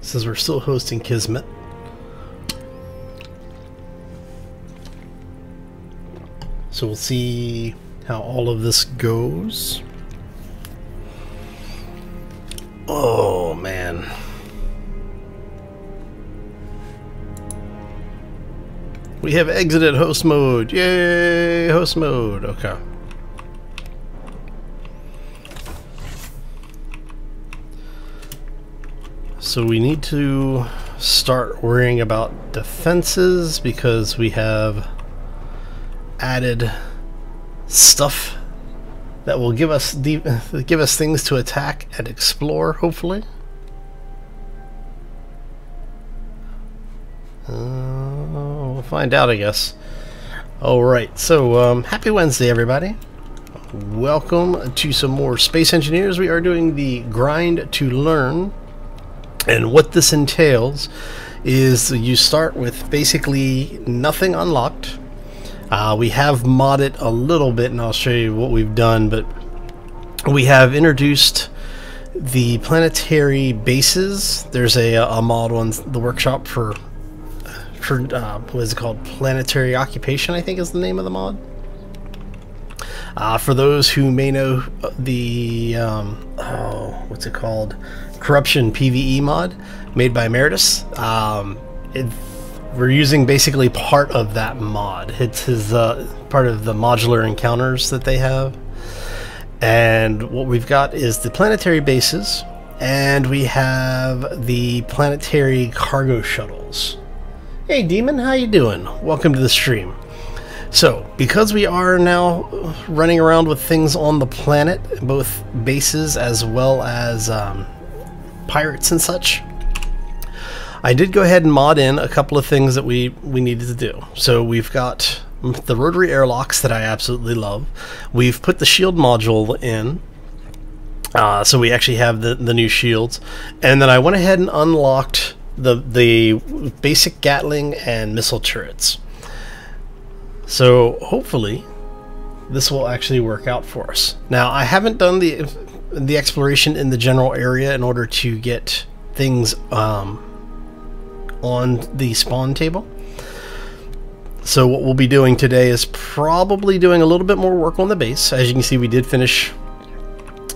Says we're still hosting Kismet. So we'll see how all of this goes. Oh man. We have exited host mode. Yay, host mode. Okay. So we need to start worrying about defenses because we have added stuff that will give us things to attack and explore, hopefully. We'll find out, I guess. Alright, so happy Wednesday, everybody. Welcome to some more Space Engineers. We are doing the grind to learn, and what this entails is you start with basically nothing unlocked. We have modded a little bit, and I'll show you what we've done, but we have introduced the planetary bases. There's a mod on the workshop for what is it called? Planetary Occupation, I think is the name of the mod. For those who may know the what's it called? Corruption PvE mod made by Emeritus. We're using basically part of that mod. It's his part of the modular encounters that they have. And what we've got is the planetary bases, and we have the planetary cargo shuttles. Hey Demon, how you doing? Welcome to the stream. So, because we are now running around with things on the planet, both bases as well as pirates and such, I did go ahead and mod in a couple of things that we needed to do. So we've got the rotary airlocks that I absolutely love. We've put the shield module in, so we actually have the new shields. And then I went ahead and unlocked the basic Gatling and missile turrets. So hopefully this will actually work out for us. Now I haven't done the exploration in the general area in order to get things on the spawn table. So what we'll be doing today is probably doing a little bit more work on the base. As you can see, we did finish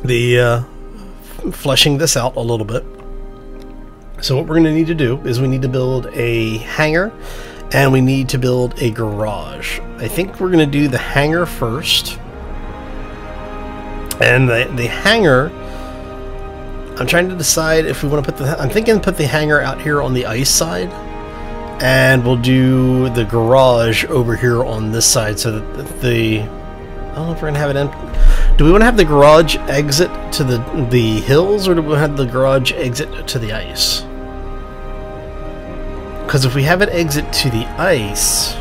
the fleshing this out a little bit. So what we're going to need to do is we need to build a hangar, and we need to build a garage. I think we're going to do the hangar first. And the hangar, I'm trying to decide if we want to put I'm thinking put the hangar out here on the ice side, and we'll do the garage over here on this side, so that I don't know if we're gonna have it empty. Do we want to have the garage exit to the hills, or do we have the garage exit to the ice? Because if we have it exit to the ice,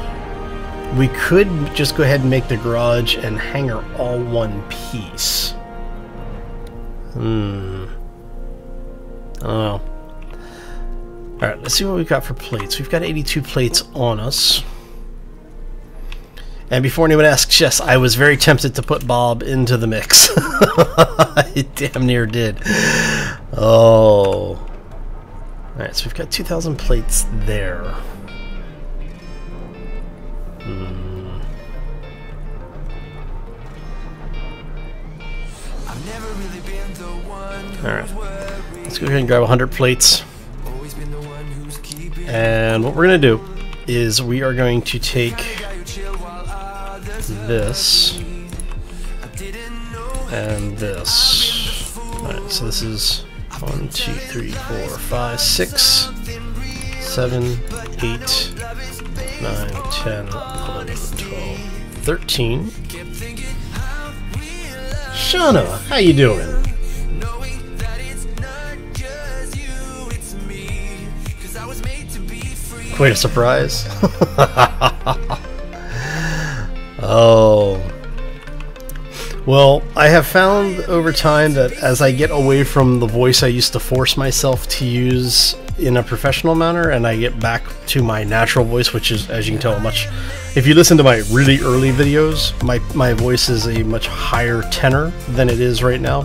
we could just go ahead and make the garage and hangar all one piece. I don't know. Alright, let's see what we've got for plates. We've got 82 plates on us. And before anyone asks, yes, I was very tempted to put Bob into the mix. I damn near did. Oh. Alright, so we've got 2,000 plates there. Alright, let's go ahead and grab 100 plates. And what we're going to do is we are going to take this and this. Alright, so this is 1, 2, 3, 4, 5, 6, 7, 8, 9, 10, 11, 12, 13. Shauna, how you doing? Quite a surprise. Oh. Well, I have found over time that as I get away from the voice I used to force myself to use in a professional manner, and I get back to my natural voice, which is, as you can tell, if you listen to my really early videos, my voice is a much higher tenor than it is right now.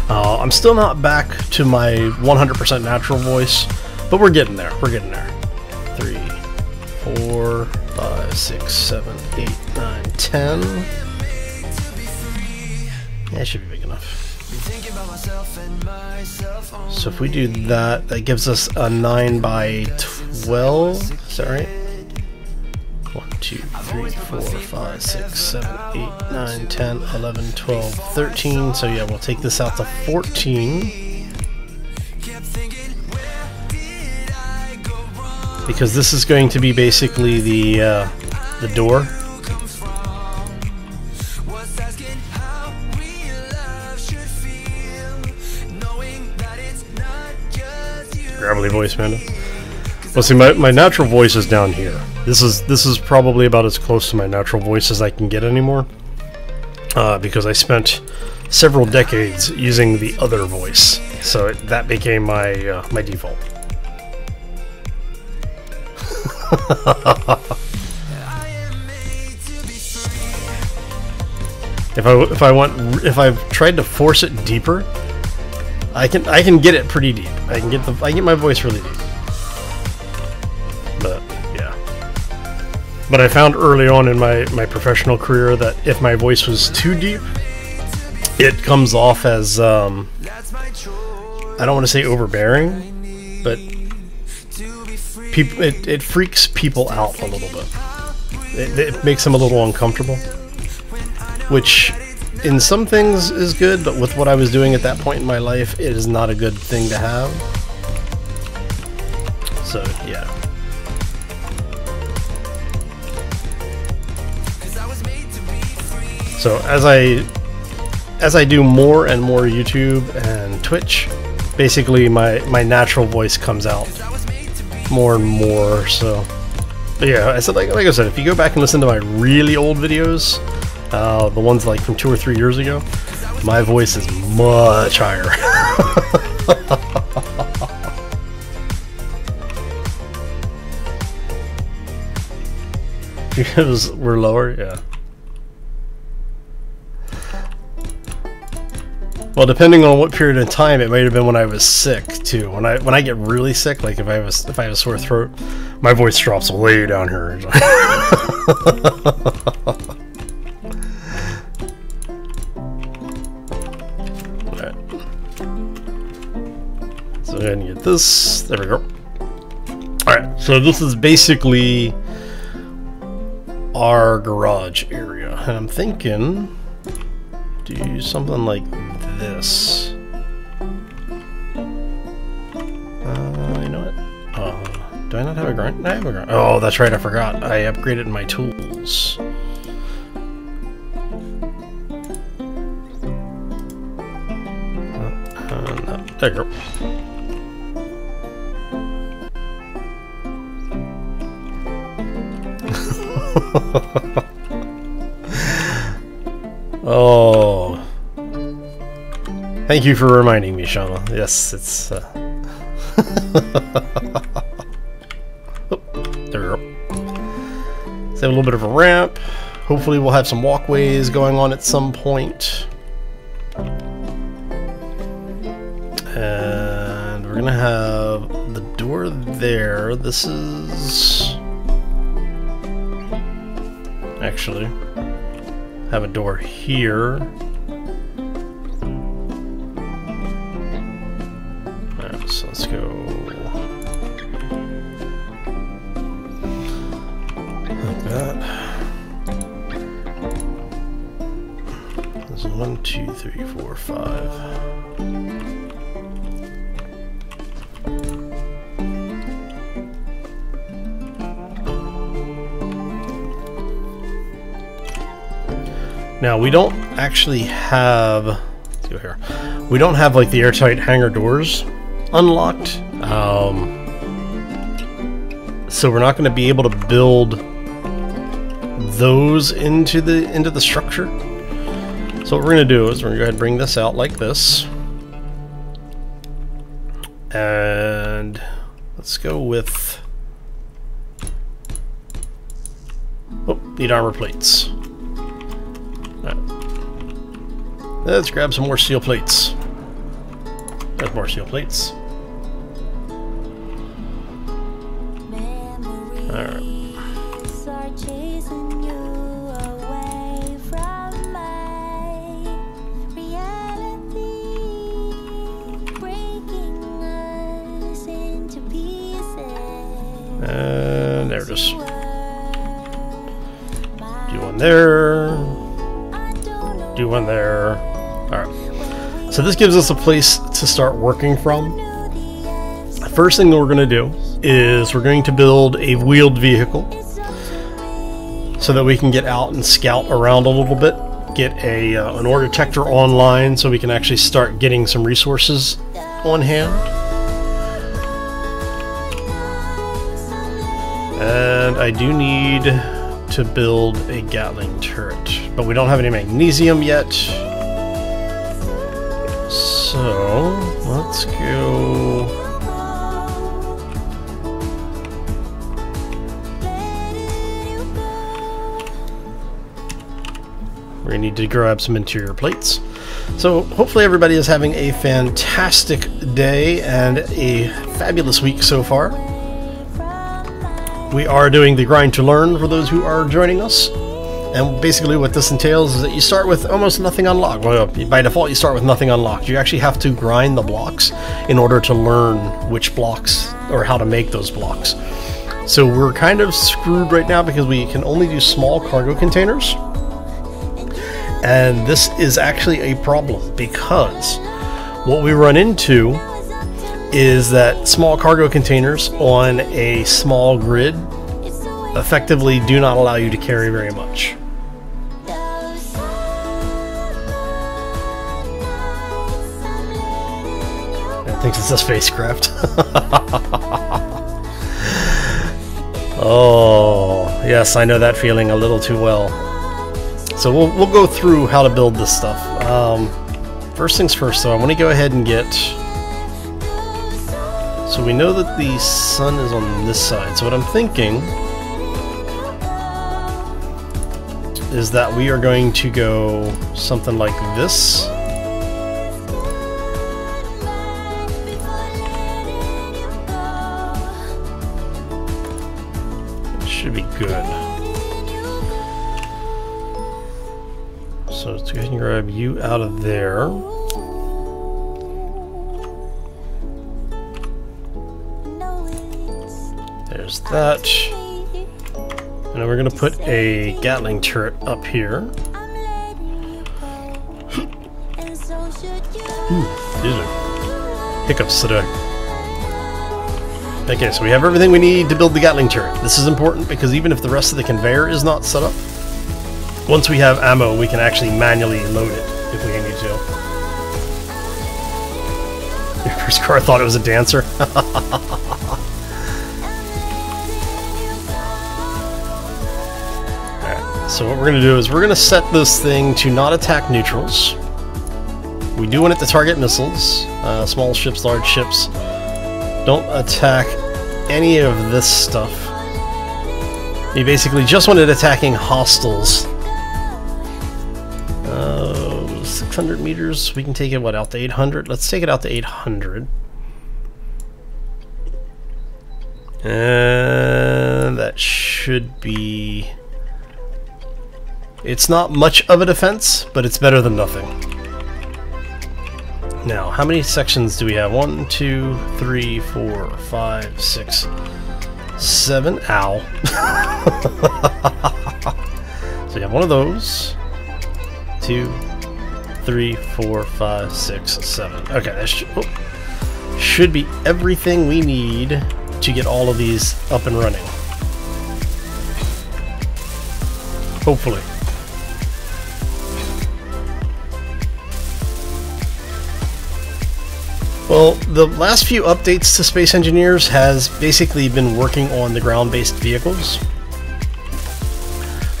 I'm still not back to my 100% natural voice, but we're getting there. We're getting there. 3, 4, 5, 6, 7, 8, 9, 10. Yeah, it should be big enough. So if we do that, that gives us a 9 by 12. Is that right? 1, 2, 3, 4, 5, 6, 7, 8, 9, 10, 11, 12, 13. So yeah, we'll take this out to 14. Because this is going to be basically the door. Gravelly voice, man. Well, see, my natural voice is down here. This is probably about as close to my natural voice as I can get anymore. Because I spent several decades using the other voice, so that became my my default. If I've tried to force it deeper, I can get it pretty deep. I get my voice really deep. But yeah. But I found early on in my professional career that if my voice was too deep, it comes off as I don't want to say overbearing, but it freaks people out a little bit. It makes them a little uncomfortable, which in some things is good, but with what I was doing at that point in my life, it is not a good thing to have. So yeah. So as I do more and more YouTube and Twitch, basically my natural voice comes out more and more. So, but yeah, I said like I said, if you go back and listen to my really old videos, the ones like from 2 or 3 years ago, my voice is much higher. Because we're lower, yeah. Well, depending on what period of time, it might have been when I was sick too. When I get really sick, like if I have a sore throat, my voice drops way down here. Alright. So go ahead and get this. There we go. Alright, so this is basically our garage area. And I'm thinking do something like this. You know what? Do I not have a grind? I have a grind. Oh, that's right, I forgot. I upgraded my tools. No. There you go. Oh, thank you for reminding me, Shauna. Yes, it's oh, there we go. Let's have a little bit of a ramp. Hopefully we'll have some walkways going on at some point. And we're gonna have the door there. This is actually have a door here. Alright, so let's go like that. This is 1, 2, 3, 4, 5. Now we don't actually have, let's go here. We don't have like the airtight hangar doors unlocked, so we're not going to be able to build those into the structure. So what we're going to do is we're going to go ahead and bring this out like this, and let's go with, oh, need armor plates. Let's grab some more steel plates. There's more steel plates. Alright. And there it is. Do one there. Do one there. Alright. So this gives us a place to start working from. The first thing that we're going to do is we're going to build a wheeled vehicle so that we can get out and scout around a little bit. Get an ore detector online so we can actually start getting some resources on hand. And I do need to build a Gatling turret, but we don't have any magnesium yet. So let's go. We need to grab some interior plates. So hopefully everybody is having a fantastic day and a fabulous week so far. We are doing the grind to learn for those who are joining us. And basically what this entails is that you start with almost nothing unlocked. Well, by default you start with nothing unlocked. You actually have to grind the blocks in order to learn which blocks or how to make those blocks. So we're kind of screwed right now because we can only do small cargo containers. And this is actually a problem because what we run into is that small cargo containers on a small grid effectively do not allow you to carry very much. It thinks it's a spacecraft. Oh, yes, I know that feeling a little too well. So we'll go through how to build this stuff. First things first, though, I want to go ahead and get... So we know that the sun is on this side. So what I'm thinking is that we are going to go something like this. It should be good. So let's go ahead and grab you out of there. There's that. And then we're going to put a Gatling turret up here. These are hiccups today. Okay, so we have everything we need to build the Gatling turret. This is important because even if the rest of the conveyor is not set up, once we have ammo, we can actually manually load it if we need to. Your first car thought it was a dancer. So what we're going to do is we're going to set this thing to not attack neutrals. We do want it to target missiles, small ships, large ships. Don't attack any of this stuff. You basically just want it attacking hostiles. 600 meters, we can take it, what, out to 800? Let's take it out to 800. And that should be... It's not much of a defense, but it's better than nothing. Now, how many sections do we have? 1, 2, 3, 4, 5, 6, 7. Ow. So you have one of those. 2, 3, 4, 5, 6, 7. Okay, that should be everything we need to get all of these up and running. Hopefully. Well, the last few updates to Space Engineers has basically been working on the ground-based vehicles.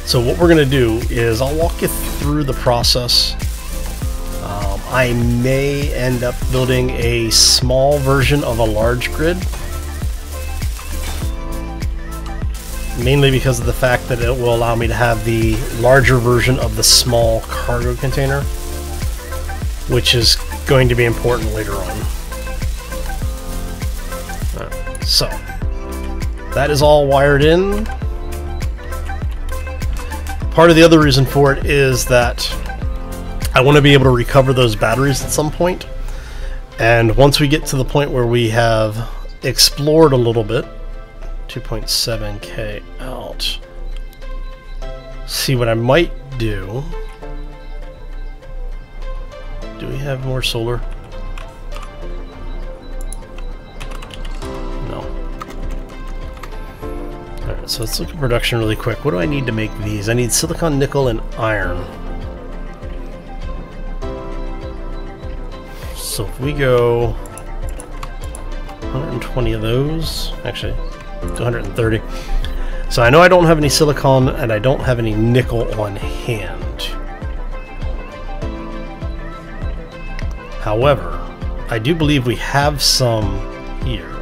So what we're going to do is I'll walk you through the process. I may end up building a small version of a large grid. Mainly because of the fact that it will allow me to have the larger version of the small cargo container, which is going to be important later on. So that is all wired in. Part of the other reason for it is that I want to be able to recover those batteries at some point. And once we get to the point where we have explored a little bit, 2.7K out, see what I might do. Do we have more solar? No. Alright, so let's look at production really quick. What do I need to make these? I need silicon, nickel, and iron. So if we go 120 of those, actually 230. So I know I don't have any silicon and I don't have any nickel on hand. However, I do believe we have some here.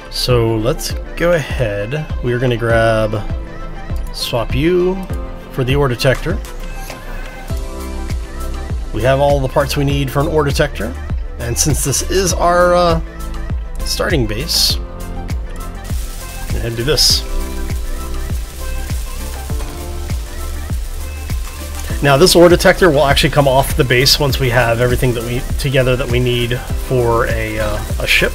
So let's go ahead. We're going to grab swap U for the ore detector. We have all the parts we need for an ore detector, and since this is our starting base, go ahead and do this. Now this ore detector will actually come off the base once we have everything that we need for a ship.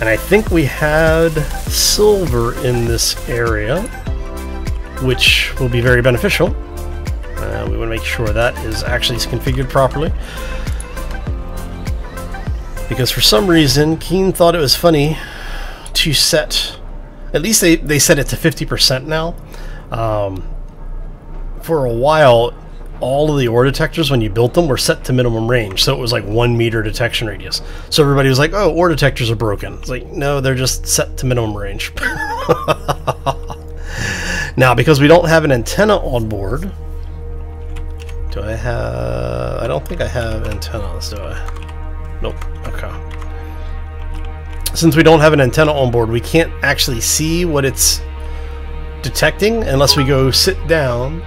And I think we had silver in this area, which will be very beneficial. We want to make sure that is actually configured properly. Because for some reason, Keen thought it was funny to set, at least they set it to 50% now. For a while, all of the ore detectors, when you built them, were set to minimum range. So it was like 1 meter detection radius. So everybody was like, oh, ore detectors are broken. It's like, no, they're just set to minimum range. Now, because we don't have an antenna on board, do I have... I don't think I have antennas, do I? Nope. Okay. Since we don't have an antenna on board, we can't actually see what it's detecting unless we go sit down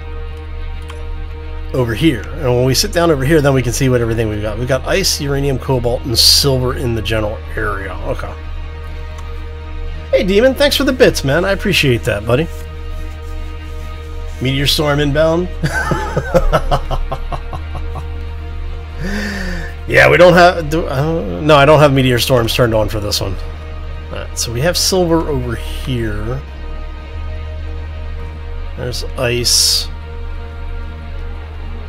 over here. And when we sit down over here, then we can see what everything we've got. We've got ice, uranium, cobalt, and silver in the general area. Okay. Hey, Demon, thanks for the bits, man. I appreciate that, buddy. Meteor storm inbound. Yeah, we don't have... no, I don't have meteor storms turned on for this one. Alright, so we have silver over here. There's ice.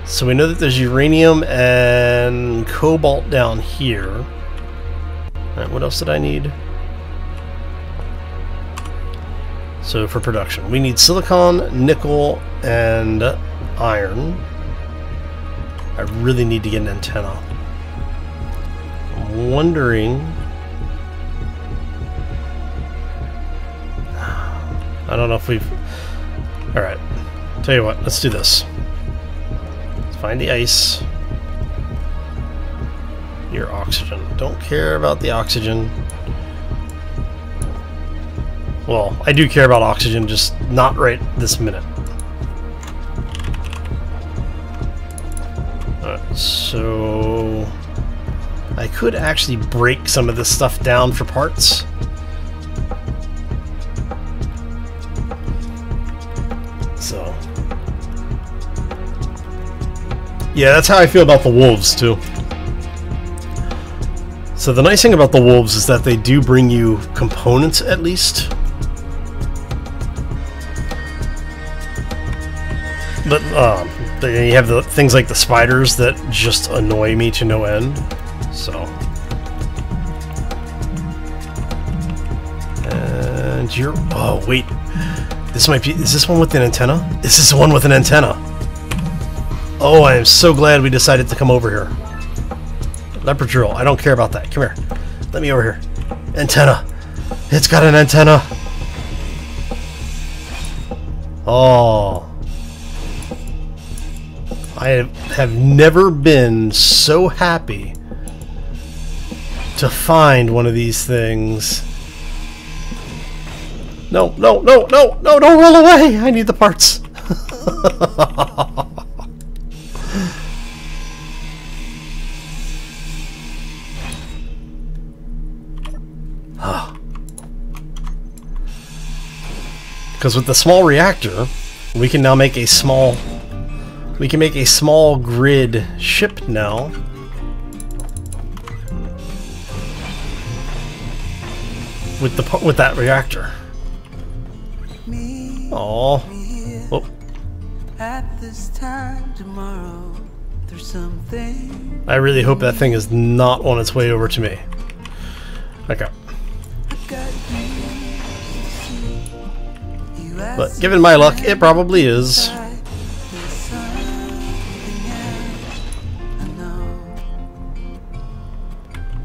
So we know that there's uranium and cobalt down here. Alright, what else did I need? So for production, we need silicon, nickel, and iron. I really need to get an antenna. I'm wondering... I don't know if we've... Alright, tell you what, let's do this. Let's find the ice. Your oxygen. Don't care about the oxygen. Well, I do care about oxygen, just not right this minute. Alright, so... I could actually break some of this stuff down for parts. So... yeah, that's how I feel about the wolves, too. So the nice thing about the wolves is that they do bring you components, at least. But you have the things like the spiders that just annoy me to no end. So, and you're... oh wait, this might be... is this one with an antenna? This is the one with an antenna. Oh, I am so glad we decided to come over here. Leopard drill. I don't care about that. Come here. Let me over here. Antenna. It's got an antenna. Oh. I have never been so happy to find one of these things. No, no, no, no, no, don't roll away! I need the parts. Because with the small reactor, we can now make a small... We can make a small grid ship now. With that reactor. Oh. Oh. At this time tomorrow, there's something. I really hope that thing is not on its way over to me. Okay. But given my luck, it probably is.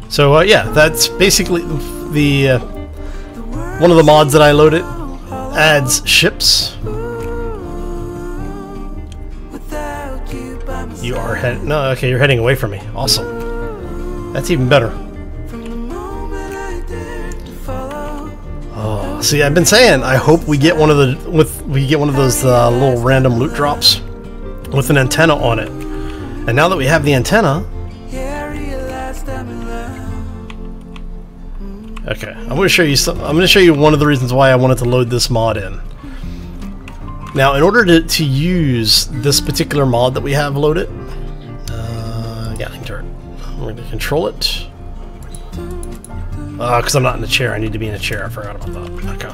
So yeah, that's basically the one of the mods that I loaded. Adds ships. You are heading... No, okay, you're heading away from me. Awesome. That's even better. Oh, see, I've been saying I hope we get one of the those little random loot drops with an antenna on it. And now that we have the antenna, okay, I'm going to show you some. I'm going to show you one of the reasons why I wanted to load this mod in. Now, in order to use this particular mod that we have loaded, Gatling turret. I'm going to control it. Because I'm not in a chair, I need to be in a chair. I forgot about that. Okay.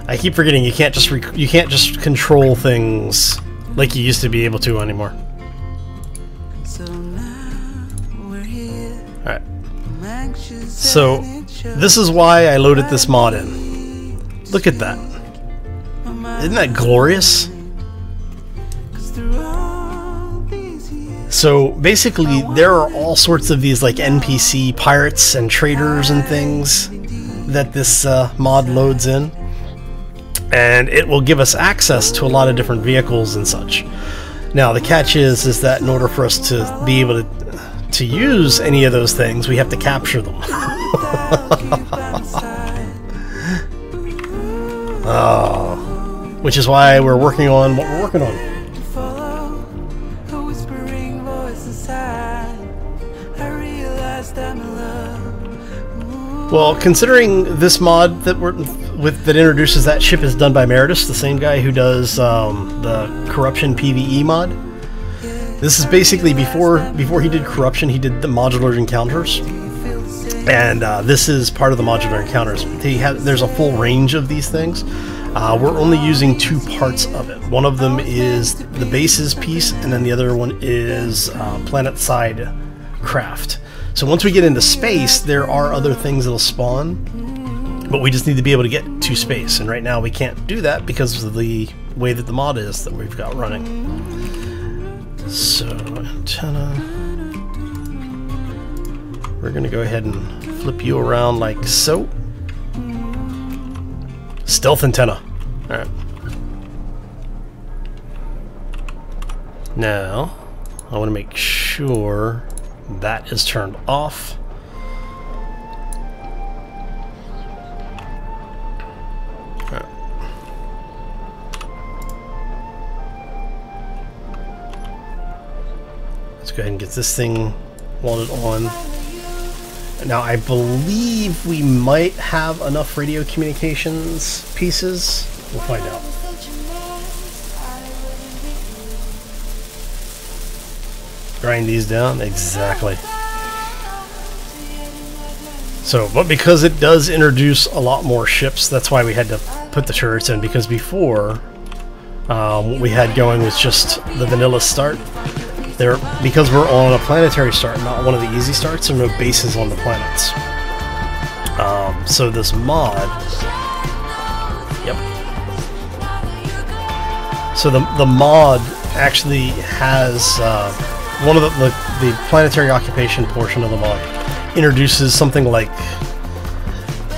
I keep forgetting you can't just control things like you used to be able to anymore. All right. So this is why I loaded this mod in. Look at that. Isn't that glorious? So basically there are all sorts of these like NPC pirates and traders and things that this mod loads in, and it will give us access to a lot of different vehicles and such. Now the catch is that in order for us to be able to use any of those things, we have to capture them. Oh, which is why we're working on what we're working on. Well, considering this mod that that introduces that ship is done by Meritus, the same guy who does the Corruption PvE mod. This is basically before he did Corruption, he did the modular encounters, and this is part of the modular encounters. There's a full range of these things. We're only using two parts of it. One of them is the bases piece, and then the other one is planet side craft. So once we get into space, there are other things that'll spawn, but we just need to be able to get to space, and right now we can't do that because of the way that the mod is that we've got running. So, antenna. We're going to go ahead and flip you around like so. Stealth antenna. Alright. Now, I want to make sure that is turned off. Alright. Let's go ahead and get this thing welded on. Now I believe we might have enough radio communications pieces. We'll find out. Grind these down, exactly. So, but because it does introduce a lot more ships, that's why we had to put the turrets in, because before what we had going was just the vanilla start. Because we're on a planetary start, not one of the easy starts, there are no bases on the planets. So this mod, yep. So the mod actually has one of the planetary occupation portion of the mod introduces something like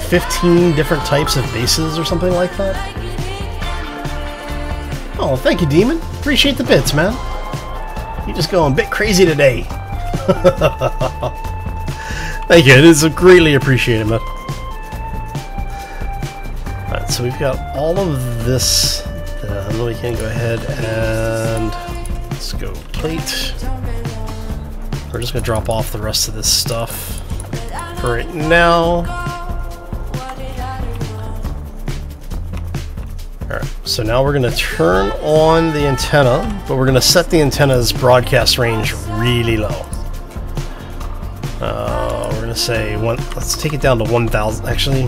15 different types of bases or something like that. Oh, thank you, Demon. Appreciate the bits, man. You're just going a bit crazy today. Thank you. It is greatly appreciated, man. Alright, so we've got all of this. And we can go ahead and let's go plate. We're just going to drop off the rest of this stuff for right now. Alright, so now we're going to turn on the antenna, but we're going to set the antenna's broadcast range really low. We're going to say, let's take it down to 1,000, actually.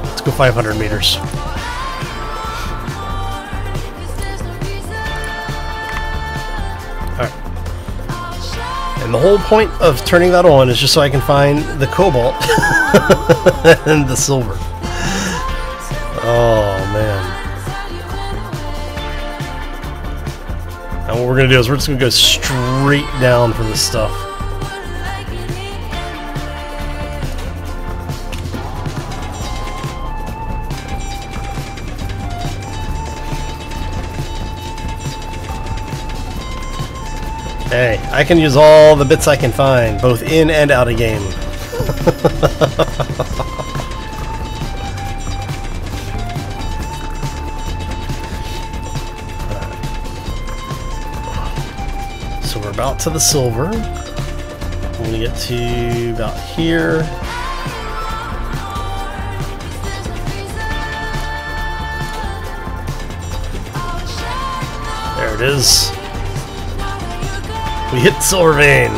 Let's go 500 meters. Alright. And the whole point of turning that on is just so I can find the cobalt and the silver. Oh man. And what we're going to do is we're just going to go straight down for this stuff. Hey, I can use all the bits I can find, both in and out of game. So we're about to the silver. When we get to about here. There it is. We hit silver vein.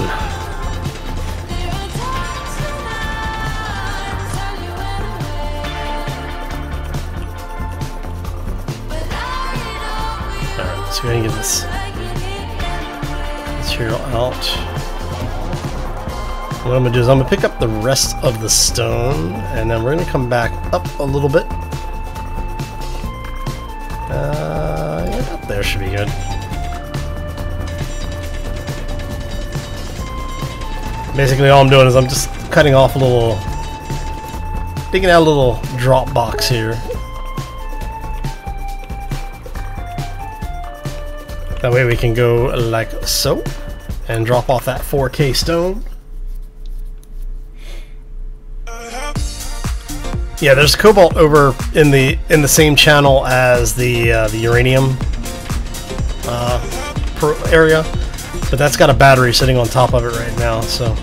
Alright, so we're gonna get this material out. What I'm gonna do is I'm gonna pick up the rest of the stone, and then we're gonna come back up a little bit. Yeah, up there should be good. Basically all I'm doing is I'm just cutting off a little, digging out a little drop box here. That way we can go like so and drop off that 4K stone. Yeah, there's cobalt over in the same channel as the uranium area. But that's got a battery sitting on top of it right now, so.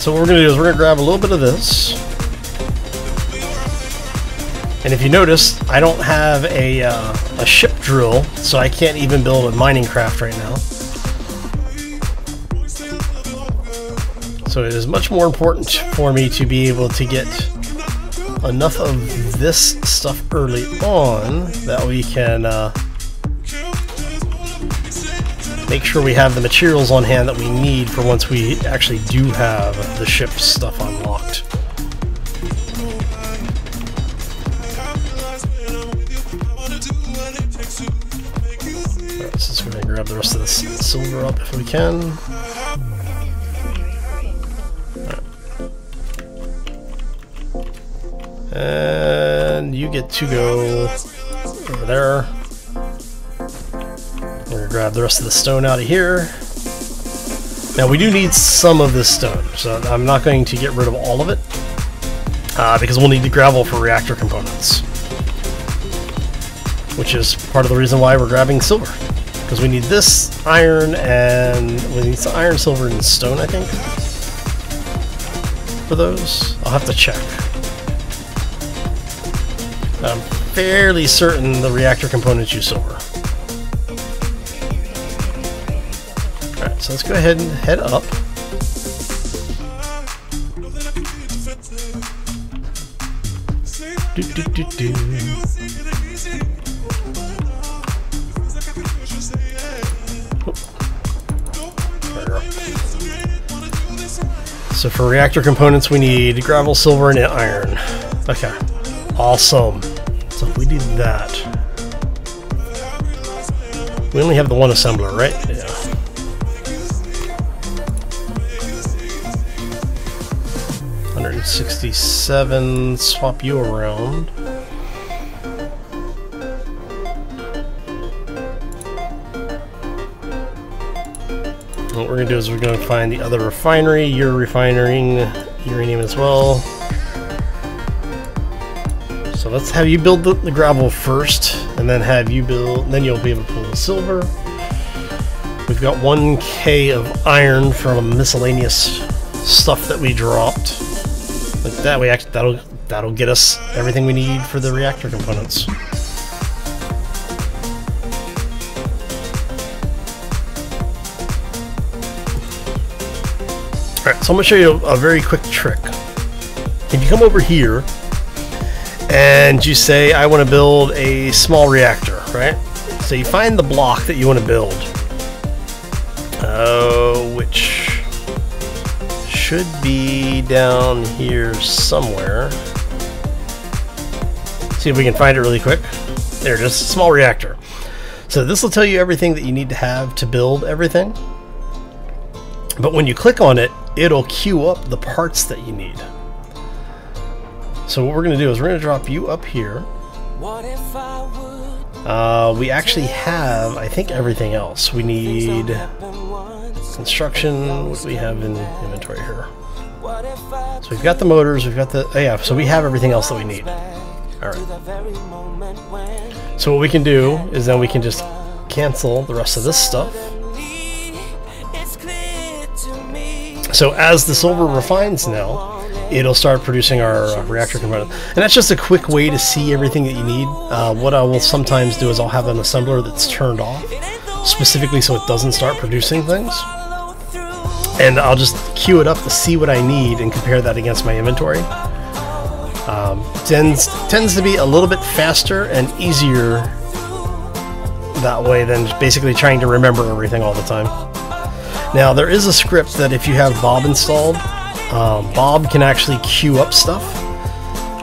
So what we're going to do is we're going to grab a little bit of this. And if you notice, I don't have a ship drill, so I can't even build a mining craft right now. So it is much more important for me to be able to get enough of this stuff early on that we can make sure we have the materials on hand that we need for once we actually do have the ship stuff unlocked. Alright, so let's go ahead and grab the rest of this silver up if we can. And you get to go over there. We're going to grab the rest of the stone out of here. Now we do need some of this stone, so I'm not going to get rid of all of it, because we'll need the gravel for reactor components. Which is part of the reason why we're grabbing silver. Because we need this iron, and we need some iron, silver, and stone, I think. For those. I'll have to check. I'm fairly certain the reactor components use silver. Alright, so let's go ahead and head up. So for reactor components we need gravel, silver, and iron. Okay, awesome. So if we do that, we only have the one assembler, right? Yeah. $167, swap you around. What we're going to do is we're going to find the other refinery. You're refining uranium as well. So let's have you build the gravel first, and then have you build, then you'll be able to pull the silver. We've got 1K of iron from miscellaneous stuff that we dropped. Like that, that'll get us everything we need for the reactor components. Alright, so I'm going to show you a very quick trick. If you come over here and you say, I want to build a small reactor, right? So you find the block that you want to build, which should be down here somewhere. See if we can find it really quick. There it is, small reactor. So this will tell you everything that you need to have to build everything. But when you click on it, it'll queue up the parts that you need. So what we're going to do is we're going to drop you up here. We actually have, I think, everything else. We need construction. What do we have in inventory here? So we've got the motors, we've got the... Oh yeah, so we have everything else that we need. Alright. So what we can do is then we can just cancel the rest of this stuff. So as the silver refines now, it'll start producing our reactor component. And that's just a quick way to see everything that you need. What I will sometimes do is I'll have an assembler that's turned off, specifically so it doesn't start producing things. And I'll just queue it up to see what I need and compare that against my inventory. Tends to be a little bit faster and easier that way than basically trying to remember everything all the time. Now there is a script that if you have Bob installed, Bob can actually queue up stuff.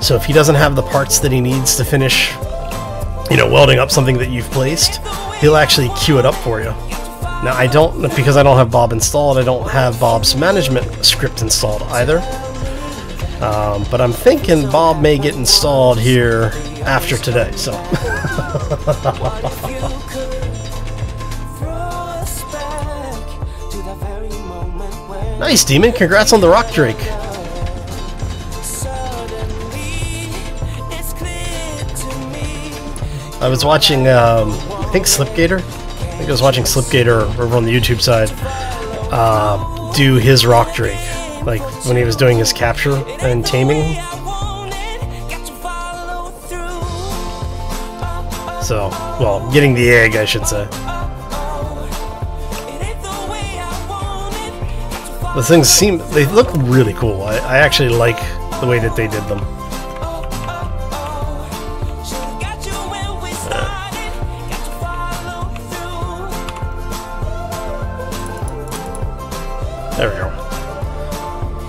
So if he doesn't have the parts that he needs to finish, you know, welding up something that you've placed, he'll actually queue it up for you. Now I don't, because I don't have Bob installed, I don't have Bob's management script installed either. But I'm thinking Bob may get installed here after today, so. Nice, Demon. Congrats on the Rock Drake. I was watching, I think Slipgator? I think I was watching Slipgator over on the YouTube side do his Rock Drake. Like, when he was doing his capture and taming. So, well, getting the egg, I should say. The things they look really cool. I actually like the way that they did them. There we go.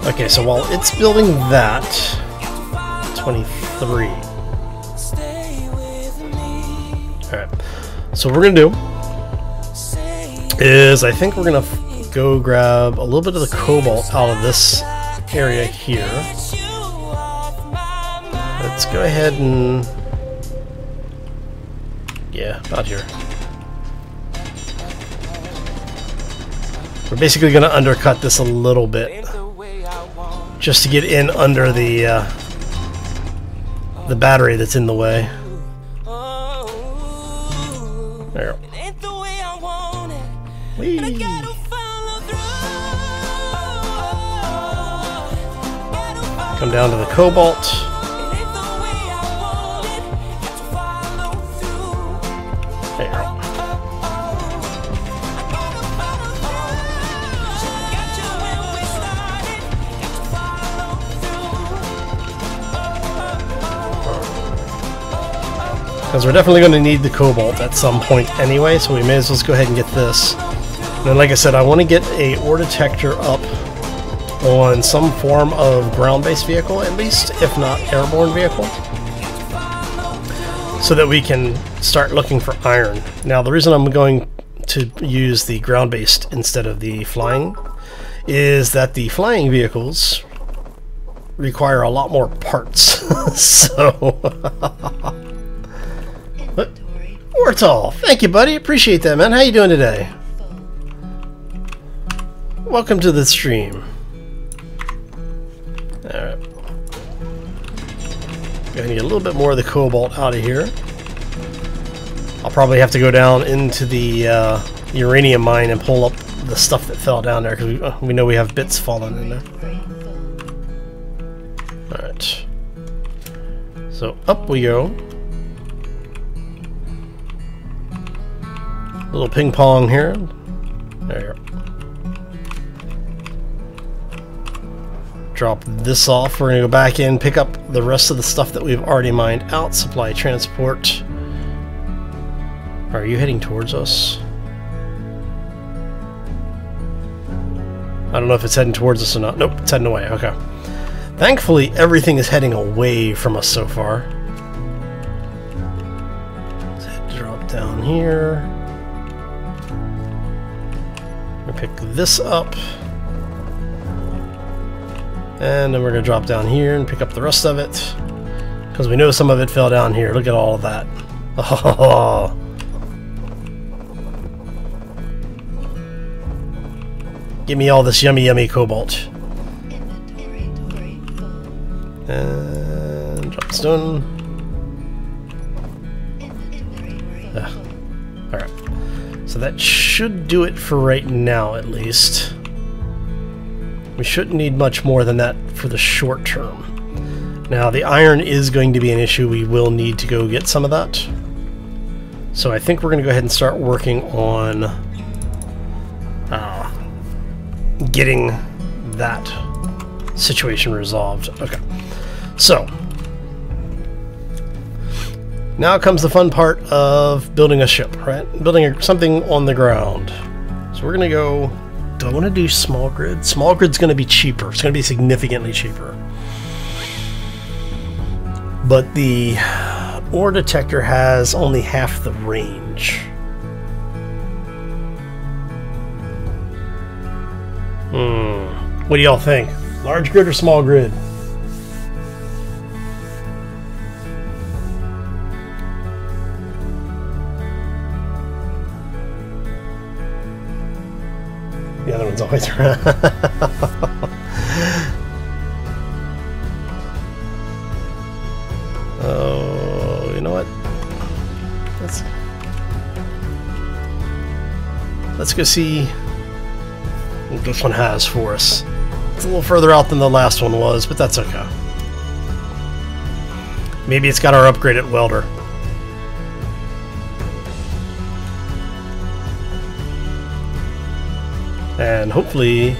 Okay, so while it's building that, 23. Alright, so what we're going to do is I think we're going to go grab a little bit of the cobalt out of this area here. Let's go ahead and... yeah, about here. We're basically going to undercut this a little bit, just to get in under the battery that's in the way. There we go. Whee! Come down to the cobalt. There you go. Because we're definitely going to need the cobalt at some point anyway, so we may as well just go ahead and get this. And then, like I said, I want to get a ore detector up on some form of ground-based vehicle, at least, if not airborne vehicle, so that we can start looking for iron. Now, the reason I'm going to use the ground-based instead of the flying is that the flying vehicles require a lot more parts. So, Ortal, thank you, buddy. Appreciate that, man. How you doing today? Welcome to the stream. Alright. Go ahead and get a little bit more of the cobalt out of here. I'll probably have to go down into the uranium mine and pull up the stuff that fell down there, because we know we have bits falling in there. Alright. So up we go. Little ping pong here. There you go. Drop this off. We're going to go back in, pick up the rest of the stuff that we've already mined out. Supply transport. Are you heading towards us? I don't know if it's heading towards us or not. Nope, it's heading away. Okay. Thankfully, everything is heading away from us so far. Let's drop down here. We'll pick this up. And then we're going to drop down here and pick up the rest of it. Because we know some of it fell down here. Look at all of that. Oh. Give me all this yummy, yummy cobalt. And drop stone. Alright. So that should do it for right now, at least. We shouldn't need much more than that for the short term. Now, the iron is going to be an issue. We will need to go get some of that. So I think we're going to go ahead and start working on getting that situation resolved. Okay. So, now comes the fun part of building a ship, right? Building something on the ground. So we're going to go... Do I want to do small grid? Small grid's going to be cheaper. It's going to be significantly cheaper. But the ore detector has only half the range. What do y'all think? Large grid or small grid? The other one's always around. Oh, you know what? Let's go see what this one has for us. It's a little further out than the last one was, but that's okay. Maybe it's got our upgraded welder. And hopefully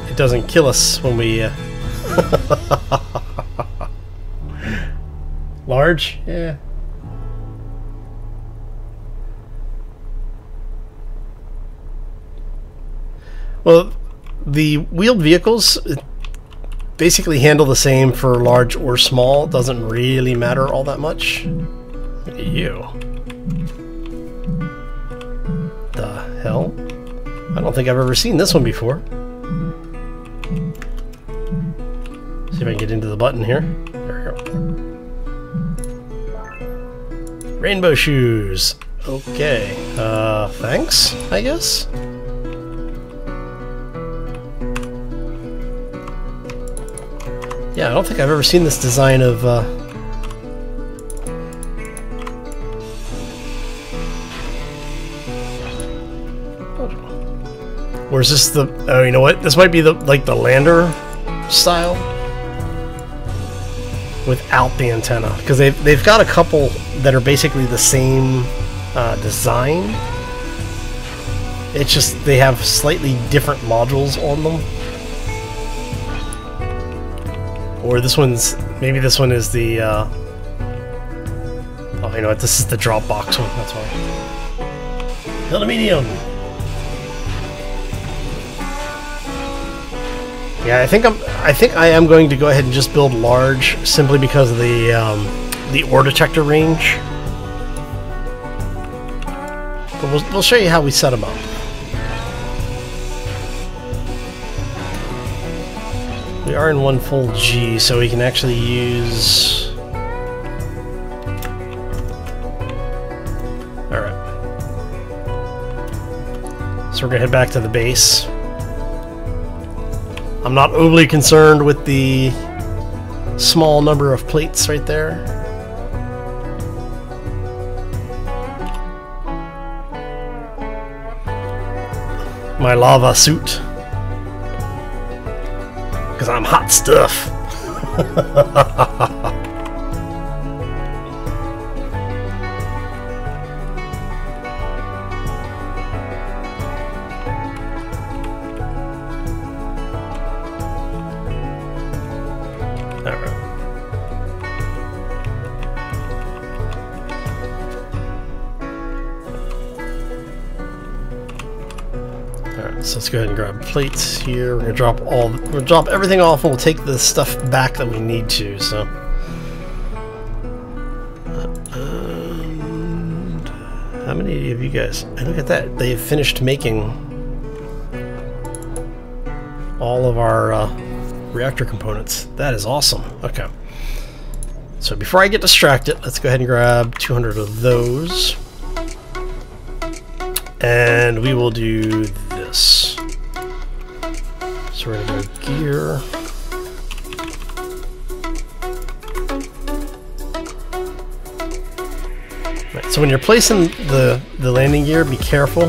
it doesn't kill us when we... Large? Yeah. Well, the wheeled vehicles basically handle the same for large or small. It doesn't really matter all that much. Look at you. The hell? I don't think I've ever seen this one before. See if I can get into the button here. There we go. Rainbow shoes. Okay. Thanks, I guess? Yeah, I don't think I've ever seen this design of, Or is this the... Oh, you know what? This might be the, like, the lander style without the antenna. Because they've got a couple that are basically the same design. It's just they have slightly different modules on them. Or this one's... Maybe this one is the... Oh, you know what? This is the Dropbox one. That's why. Aluminium! Yeah, I think I am going to go ahead and just build large, simply because of the ore detector range. But we'll show you how we set them up. We are in one full G, so we can actually use... Alright. So we're gonna head back to the base. I'm not overly concerned with the small number of plates right there. my lava suit. Because I'm hot stuff. So let's go ahead and grab plates here. We're gonna drop everything off, and we'll take the stuff back that we need to. So, and how many of you guys? And look at that! They've finished making all of our reactor components. That is awesome. Okay. So before I get distracted, let's go ahead and grab 200 of those, and we will do this. So we're going to go gear. Right, so when you're placing the landing gear, be careful,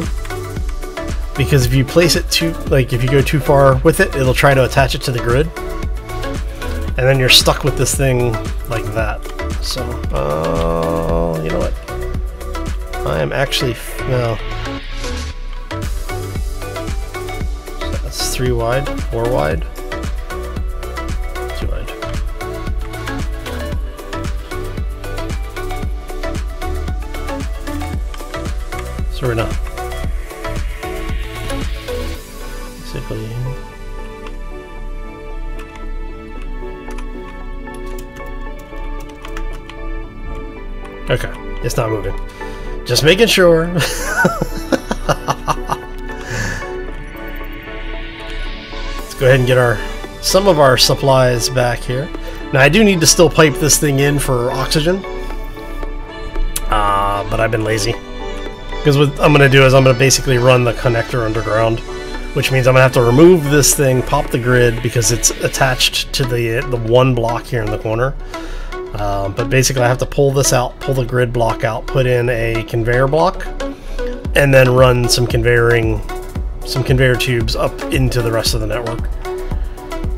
because if you place it if you go too far with it, it'll try to attach it to the grid, and then you're stuck with this thing like that. So, you know what? I am actually, no. 3 wide, 4 wide, 2 wide. So we're not basically. Okay, it's not moving. Just making sure. Go ahead and get some of our supplies back here. Now I do need to still pipe this thing in for oxygen, but I've been lazy. Because what I'm going to do is I'm going to basically run the connector underground, which means I'm going to have to remove this thing, pop the grid, because it's attached to the one block here in the corner. But basically I have to pull this out, pull the grid block out, put in a conveyor block, and then run some conveyor tubes up into the rest of the network.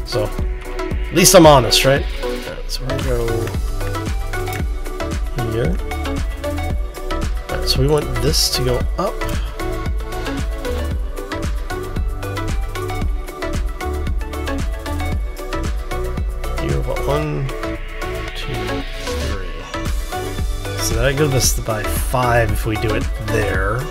So, at least I'm honest, right? Alright, so we're gonna go here. Alright, so we want this to go up. You have 1, 2, 3. So that gives us by 5 if we do it there.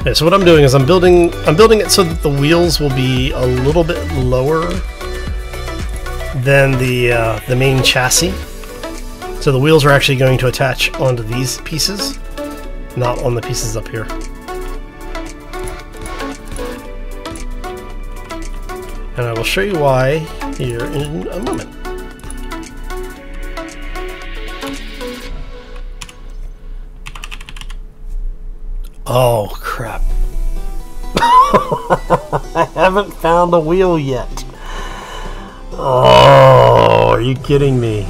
Okay, so what I'm doing is I'm building it so that the wheels will be a little bit lower than the main chassis. So the wheels are actually going to attach onto these pieces, not on the pieces up here. And I will show you why here in a moment. Oh, crap. I haven't found a wheel yet. Oh, are you kidding me?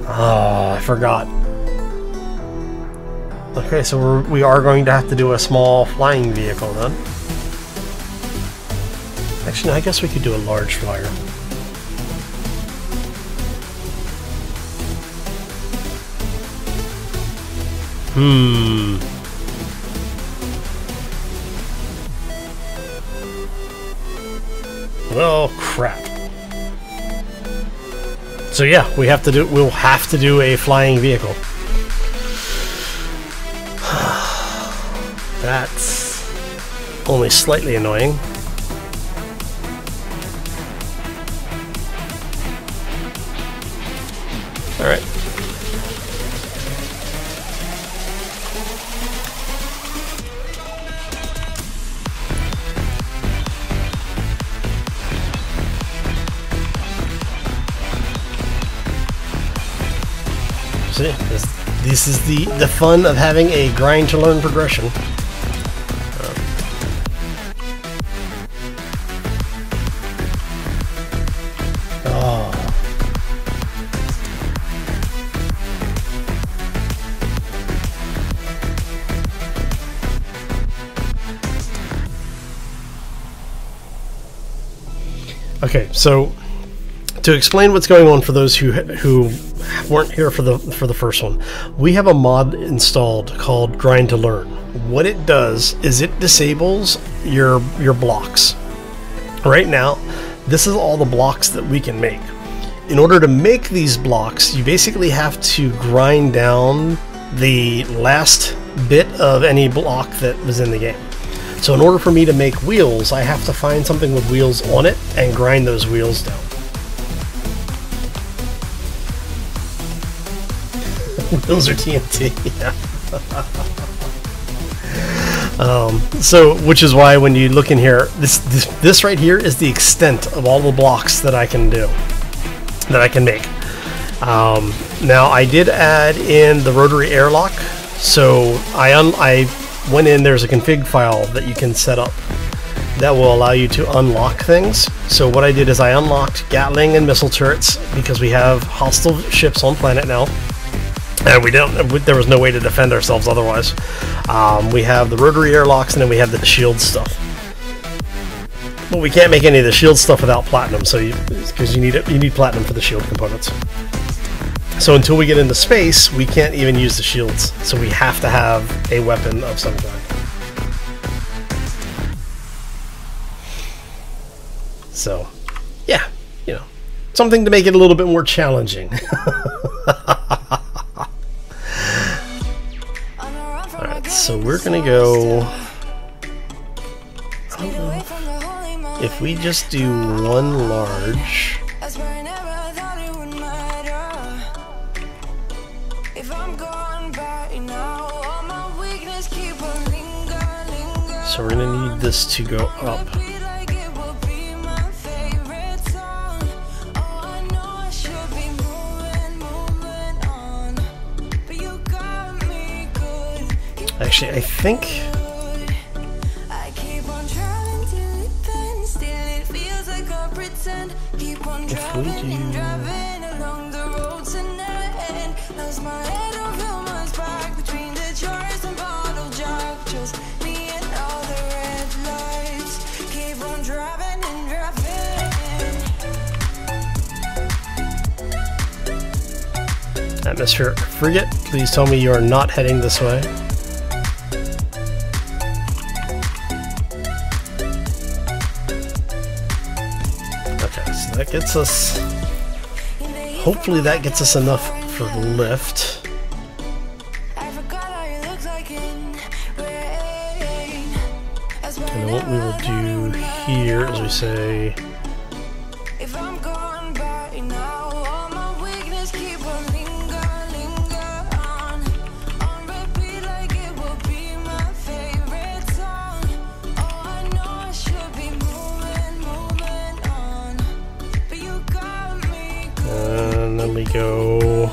Oh, I forgot. Okay, so we are going to have to do a small flying vehicle then. Actually, I guess we could do a large flyer. Well, crap. So yeah, we'll have to do a flying vehicle. That's only slightly annoying. See, this is the fun of having a grind to learn progression. Okay, so to explain what's going on for those who weren't here for the first one, we have a mod installed called Grind to Learn. What it does is it disables your blocks. Right now, this is all the blocks that we can make. In order to make these blocks, you basically have to grind down the last bit of any block that was in the game. So in order for me to make wheels, I have to find something with wheels on it and grind those wheels down. Wheels are TNT, yeah. So, which is why when you look in here, this right here is the extent of all the blocks that I can do, that I can make. Now I did add in the rotary airlock, so I went in, there's a config file that you can set up that will allow you to unlock things. So what I did is I unlocked Gatling and missile turrets because we have hostile ships on planet now, and there was no way to defend ourselves otherwise. We have the rotary airlocks, and then we have the shield stuff. But we can't make any of the shield stuff without platinum, so because you need platinum for the shield components. So until we get into space, we can't even use the shields. So we have to have a weapon of some kind. So, yeah, you know, something to make it a little bit more challenging. Alright, so we're gonna go... I don't know if we just do one large... So we're gonna need this to go up. Actually, I think if we do... Atmospheric frigate, please tell me you are not heading this way. Okay, so that gets us... Hopefully that gets us enough for lift. And then what we will do here is we say... And then we go...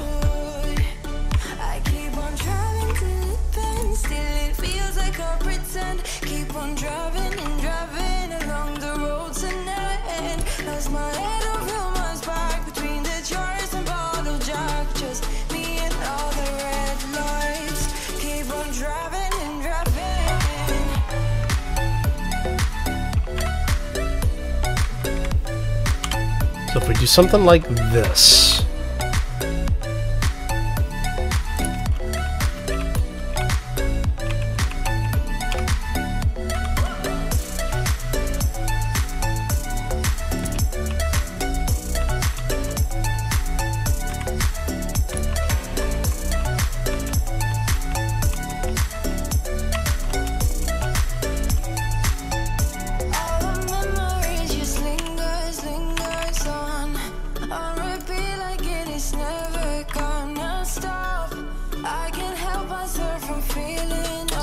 So if we do something like this,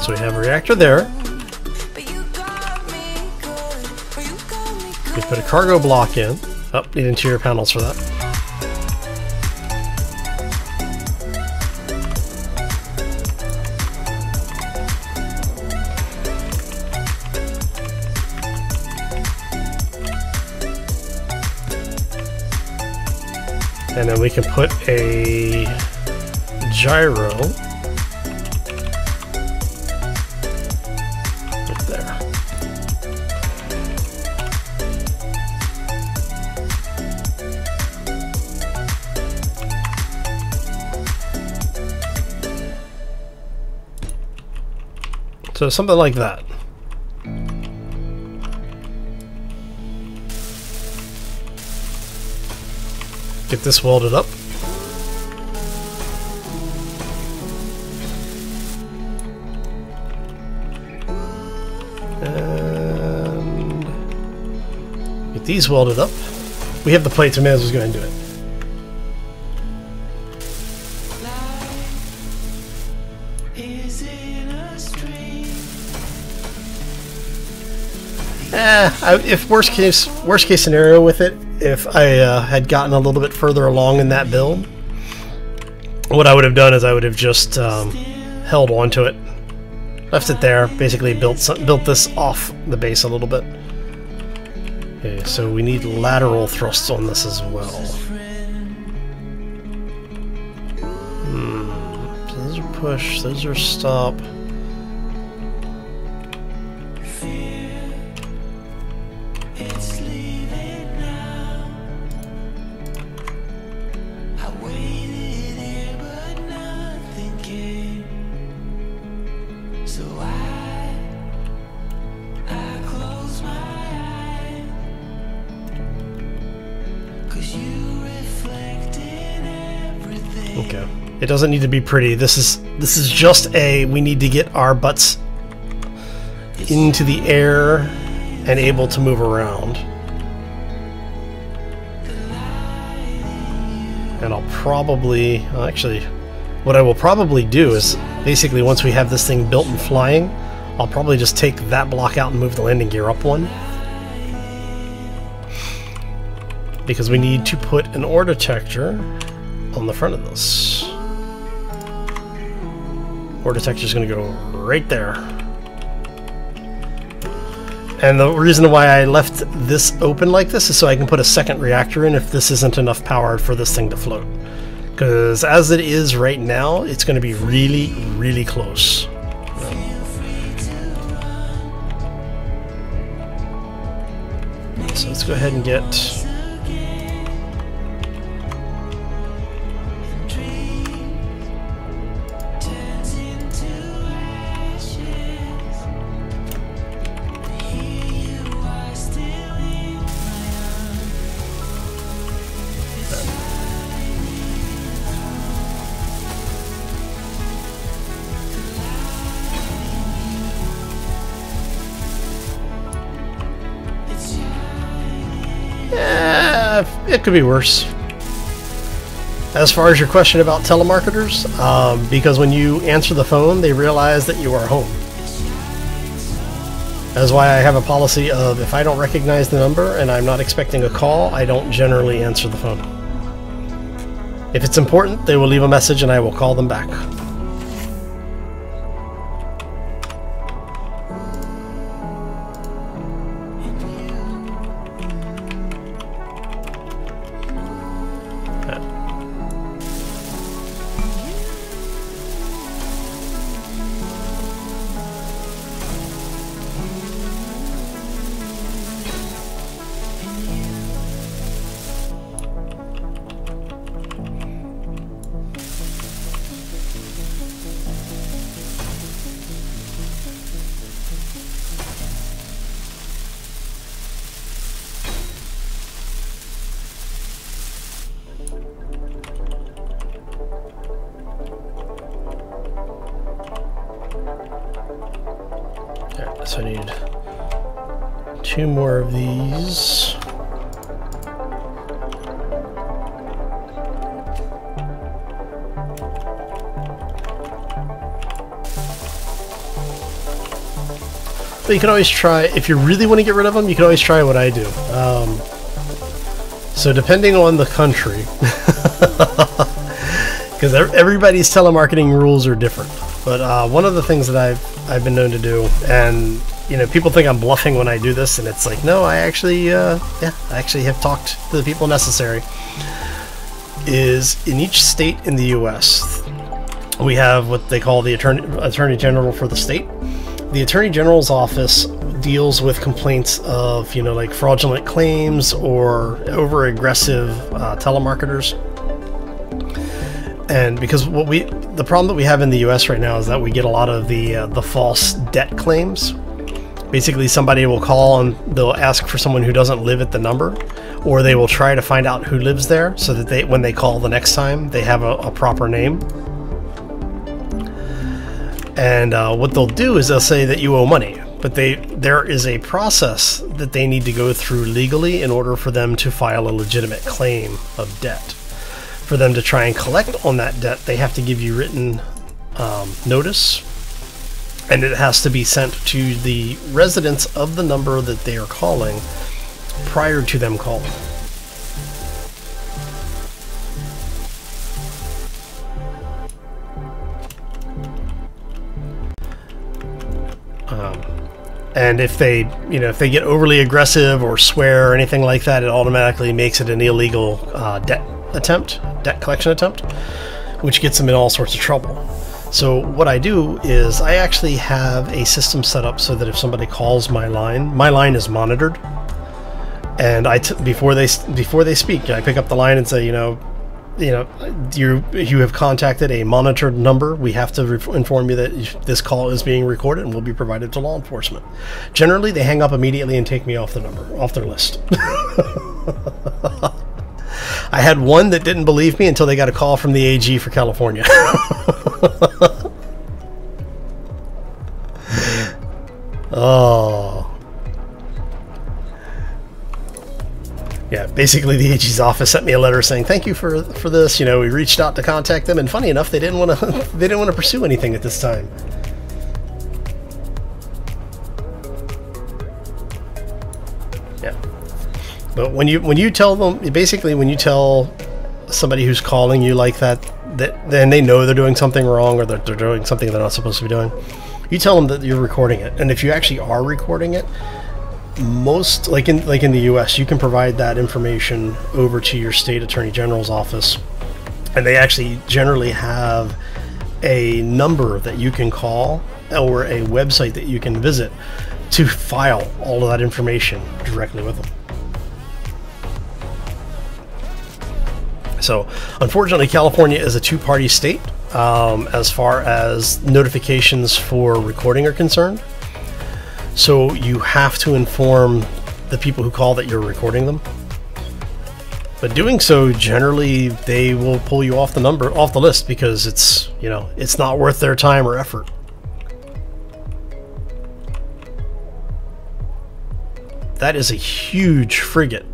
so we have a reactor there. We put a cargo block in. Oh, need interior panels for that. And then we can put a gyro right there. So something like that. Get this welded up. And get these welded up. We have the plates, we may as well go ahead and do it. If worst case scenario with it, if I had gotten a little bit further along in that build, what I would have done is I would have just held onto it, left it there, basically built this off the base a little bit. Okay, so we need lateral thrusts on this as well. So those are push, those are stop. Okay. It doesn't need to be pretty. This is just we need to get our butts into the air and able to move around. And I'll probably, actually, what I will probably do is basically once we have this thing built and flying, I'll probably just take that block out and move the landing gear up one. Because we need to put an ore detector on the front of this. Ore detector is going to go right there. And the reason why I left this open like this is so I can put a second reactor in if this isn't enough power for this thing to float. Because as it is right now, it's going to be really, really close. So let's go ahead and get... it could be worse. As far as your question about telemarketers, because when you answer the phone, they realize that you are home. That's why I have a policy of if I don't recognize the number and I'm not expecting a call, I don't generally answer the phone. If it's important, they will leave a message and I will call them back. So I need 2 more of these. But you can always try, if you really want to get rid of them, you can always try what I do. So depending on the country, because everybody's telemarketing rules are different. But one of the things that I've been known to do, and you know, people think I'm bluffing when I do this, and it's like, no, I actually, yeah, I actually have talked to the people necessary, is in each state in the US, we have what they call the Attorney General for the state. The Attorney General's office deals with complaints of, you know, like fraudulent claims or over-aggressive telemarketers. And because the problem that we have in the US right now is that we get a lot of the false debt claims. Basically, somebody will call and they'll ask for someone who doesn't live at the number, or they will try to find out who lives there so that when they call the next time, they have a proper name. And what they'll do is they'll say that you owe money, but there is a process that they need to go through legally in order for them to file a legitimate claim of debt. For them to try and collect on that debt, they have to give you written notice, and it has to be sent to the residents of the number that they are calling prior to them calling. And if they get overly aggressive or swear or anything like that, it automatically makes it an illegal debt collection attempt, which gets them in all sorts of trouble. So what I do is I actually have a system set up so that if somebody calls my line is monitored, and before they speak, I pick up the line and say, you have contacted a monitored number. We have to inform you that this call is being recorded and will be provided to law enforcement. Generally, they hang up immediately and take me off their list. I had one that didn't believe me until they got a call from the AG for California. Oh. Yeah, basically the AG's office sent me a letter saying thank you for this. You know, we reached out to contact them, and funny enough, they didn't want to pursue anything at this time. Yeah, but when you tell them, basically when you tell somebody who's calling you like that then they know they're doing something wrong, or that they're doing something they're not supposed to be doing, you tell them that you're recording it, and if you actually are recording it, most like in the US, you can provide that information over to your state attorney general's office, and they actually generally have a number that you can call or a website that you can visit to file all of that information directly with them. So unfortunately, California is a two-party state as far as notifications for recording are concerned. So you have to inform the people who call that you're recording them. But doing so, generally, they will pull you off the list, because it's not worth their time or effort. That is a huge frigate.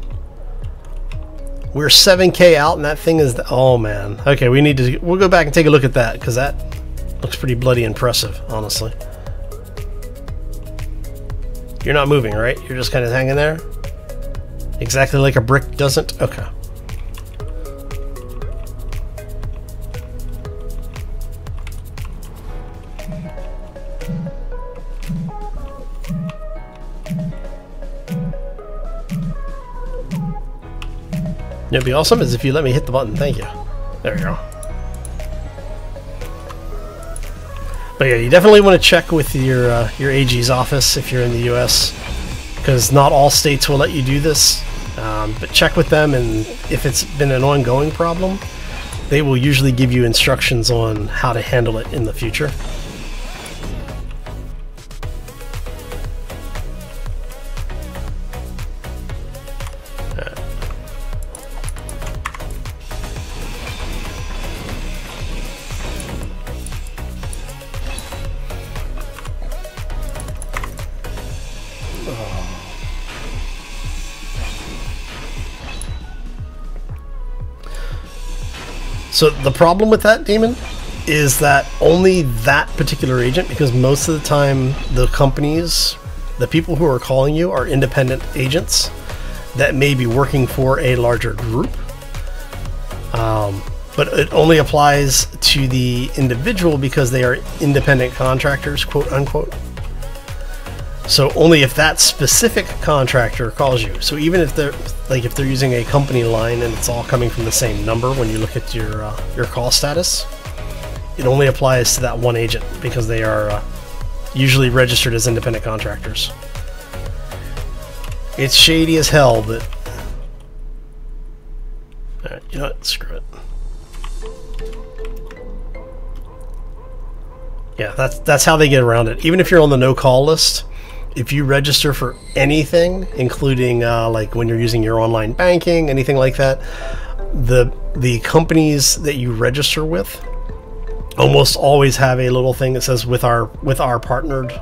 We're 7K out, and that thing is oh man. Okay, we'll go back and take a look at that, because that looks pretty bloody impressive, honestly. You're not moving, right? You're just kind of hanging there? Exactly like a brick doesn't? Okay. It'd be awesome is if you let me hit the button. Thank you. There we go. But yeah, you definitely want to check with your AG's office if you're in the US, because not all states will let you do this. But check with them, and if it's been an ongoing problem, they will usually give you instructions on how to handle it in the future. So the problem with that, Demon, is that only that particular agent, because most of the time the companies, the people who are calling you are independent agents that may be working for a larger group. But it only applies to the individual because they are independent contractors, quote unquote. So only if that specific contractor calls you. So even if they're if they're using a company line and it's all coming from the same number, when you look at your call status, it only applies to that one agent because they are usually registered as independent contractors. It's shady as hell, but alright, you know what? Screw it. Yeah, that's how they get around it. Even if you're on the no-call list, if you register for anything, including like when you're using your online banking, anything like that, the companies that you register with almost always have a little thing that says with our partnered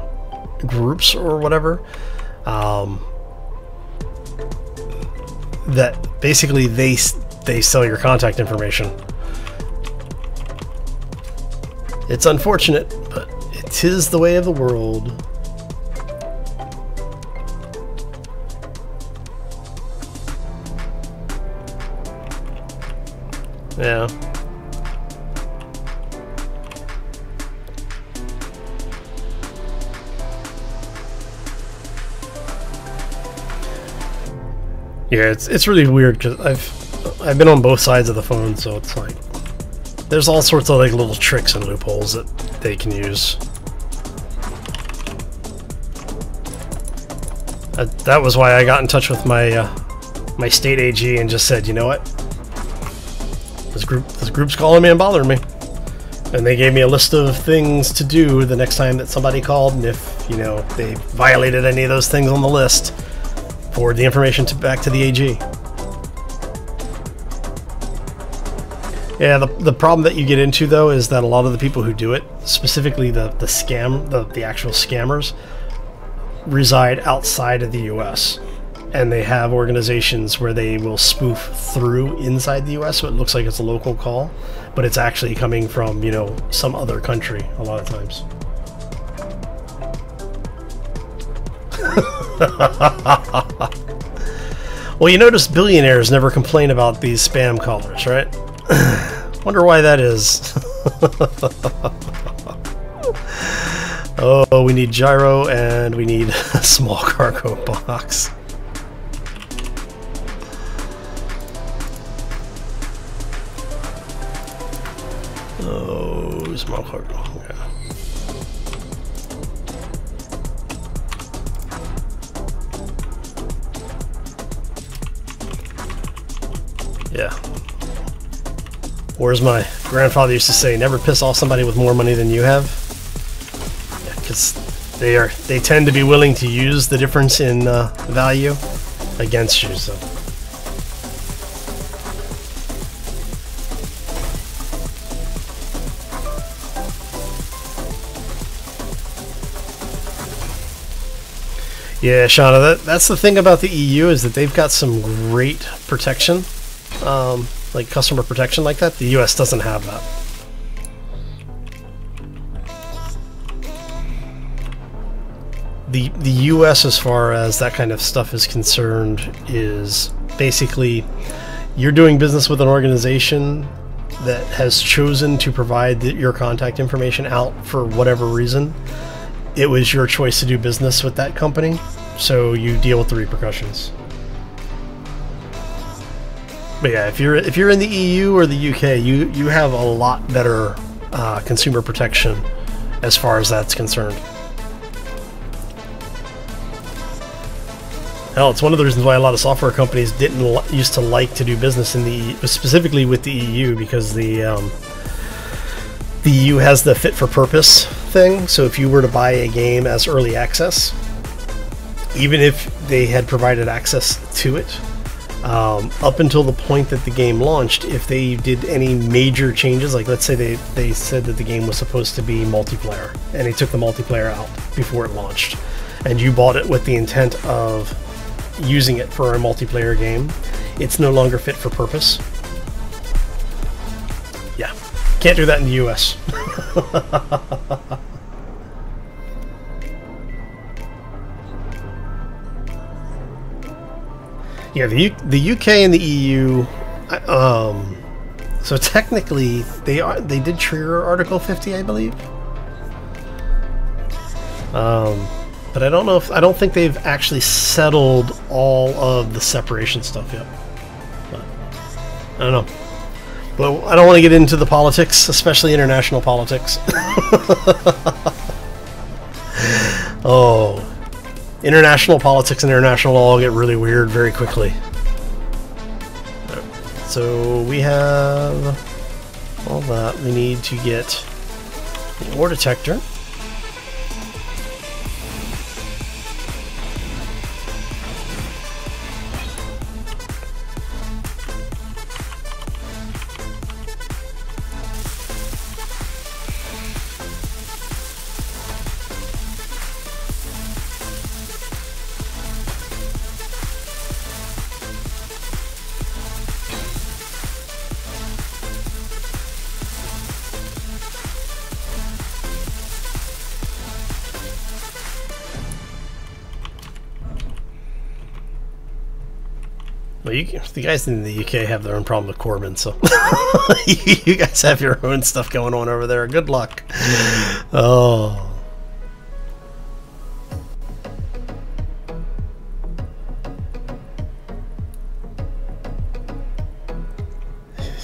groups or whatever, that basically they sell your contact information. It's unfortunate, but it is the way of the world. Yeah. Yeah, it's really weird because I've been on both sides of the phone, so it's like there's all sorts of like little tricks and loopholes that they can use. That was why I got in touch with my my state AG and just said, you know what, this group's calling me and bothering me, and they gave me a list of things to do the next time that somebody called, and if they violated any of those things on the list, forward the information back to the AG. Yeah, the problem that you get into though is that a lot of the people who do it, specifically the actual scammers, reside outside of the US, and they have organizations where they will spoof through inside the US, so it looks like it's a local call, but it's actually coming from some other country a lot of times. Well, you notice billionaires never complain about these spam callers, right? Wonder why that is. Oh, we need gyro and we need a small cargo box. Oh, small cargo. Yeah. Or as my grandfather used to say, never piss off somebody with more money than you have. Yeah, because they tend to be willing to use the difference in value against you. So. Yeah, Shauna, that's the thing about the EU, is that they've got some great protection. Like customer protection like that. The US doesn't have that. The US, as far as that kind of stuff is concerned, is basically you're doing business with an organization that has chosen to provide your contact information out for whatever reason. It was your choice to do business with that company, so you deal with the repercussions. But yeah, if you're in the EU or the UK, you have a lot better consumer protection as far as that's concerned. Hell, it's one of the reasons why a lot of software companies didn't used to like to do business in the specifically with the EU, because the EU has the fit for purpose thing. So if you were to buy a game as early access, even if they had provided access to it, up until the point that the game launched, if they did any major changes, like let's say they said that the game was supposed to be multiplayer, and they took the multiplayer out before it launched, and you bought it with the intent of using it for a multiplayer game, it's no longer fit for purpose. Yeah, can't do that in the US. Yeah, the UK and the EU, so technically they did trigger Article 50, I believe. But I don't know if I don't think they've actually settled all of the separation stuff yet. But I don't know. But I don't want to get into the politics, especially international politics. Oh, international politics and international law get really weird very quickly. So we have all that. We need to get the ore detector. Well, the guys in the UK have their own problem with Corbyn, so you guys have your own stuff going on over there. Good luck. Oh.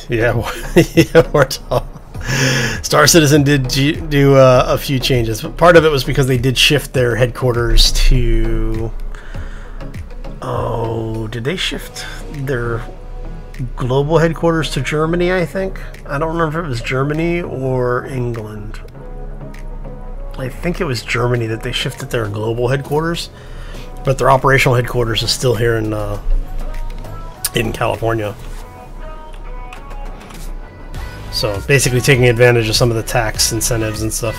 Yeah, we're Star Citizen did do a few changes. Part of it was because they did shift their headquarters to... Oh, did they shift their global headquarters to Germany, I think? I don't remember if it was Germany or England. I think it was Germany that they shifted their global headquarters, but their operational headquarters is still here in California. So basically taking advantage of some of the tax incentives and stuff.